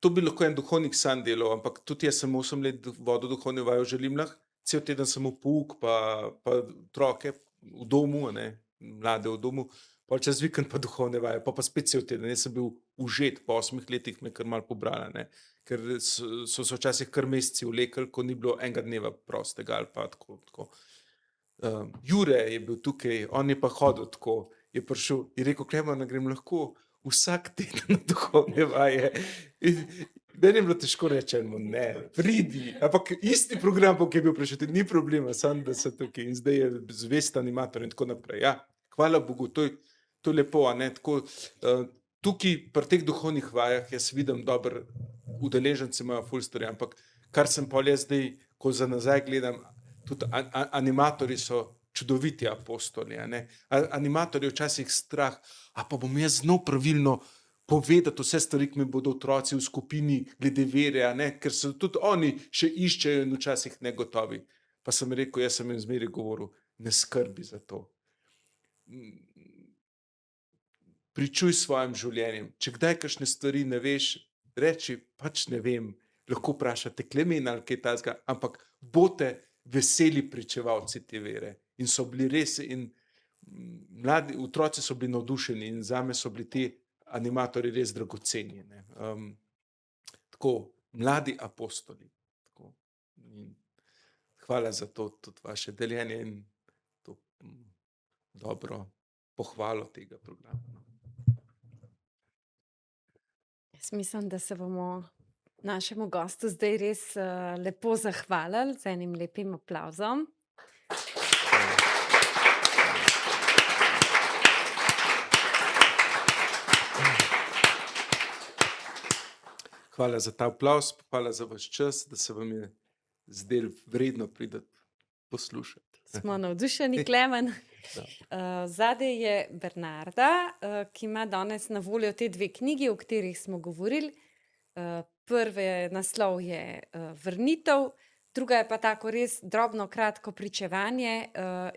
To bi lahko en duhovnik sam delal, ampak tudi jaz sem 8 let vodil duhovne vaje v Želimljah, cel teden samo pouk, pa otroke v domu, ne, mlade v domu, pol čez vikend pa duhovne vaje, pa spet cel teden. Jaz sem bil užet, po 8 letih me kar malo pobrala, ne, ker so se včasih kar meseci vlekli, ko ni bilo enega dneva prostega ali pa tako. Jure je bil tukaj, on je pa hodil tako, je prišel in rekel, Klemen, grem lahko vsak teden na duhovne vaje. In meni je bilo težko reči, ne, pridi, ampak isti program, ki je bil prejšnji teden, ni problema, samo da so tukaj in zdaj je zvest animator in tako naprej. Ja, hvala Bogu, to je lepo, a ne, tako, tukaj pri teh duhovnih vajah jaz vidim dobro, udeleženci imajo ful stvari, ampak kar sem pol jaz zdaj, ko za nazaj gledam, tudi animatorji so čudoviti apostoli, a ne. Animatorji včasih strah, a pa bom jaz znal pravilno povedati vse stvari, ki mi bodo otroci v skupini glede vere, a ne, ker so tudi oni še iščejo in včasih negotovi. Pa sem rekel, jaz sem jim zmeraj govoril, ne skrbi za to. Pričuj s svojim življenjem. Če kdaj kakšne stvari ne veš, reči, pač ne vem, lahko vprašate Klemena ali kaj takega, ampak boste veseli pričevalci te vere. In so bili res, in mladi otroci so bili navdušeni in zame so bili ti animatorji res dragoceni. Ne. Tako, mladi apostoli. Tako. In hvala za to, tudi vaše deljenje in to dobro pohvalo tega programa.
Jaz mislim, da se bomo našemu gostu zdaj res lepo zahvalili z enim lepim aplavzom.
Hvala za ta aplavz, hvala za vaš čas, da se vam je zdelo vredno priti poslušati.
Smo navdušeni, Klemen. Zadaj je Bernarda, ki ima danes na voljo te dve knjigi, o katerih smo govorili. Prvi naslov je Vrnitev, druga je pa tako res drobno, kratko pričevanje,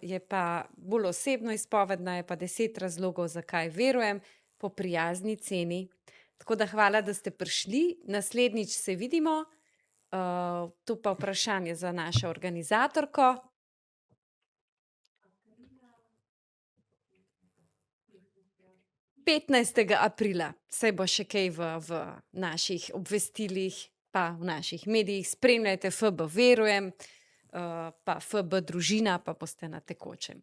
je pa bolj osebno izpovedna, je pa 10 razlogov, zakaj verujem, po prijazni ceni. Tako da hvala, da ste prišli. Naslednjič se vidimo. To pa vprašanje za našo organizatorko. 15. aprila, saj bo še kaj v naših obvestilih, pa v naših medijih. Spremljajte FB Verujem, pa FB Družina, pa boste na tekočem.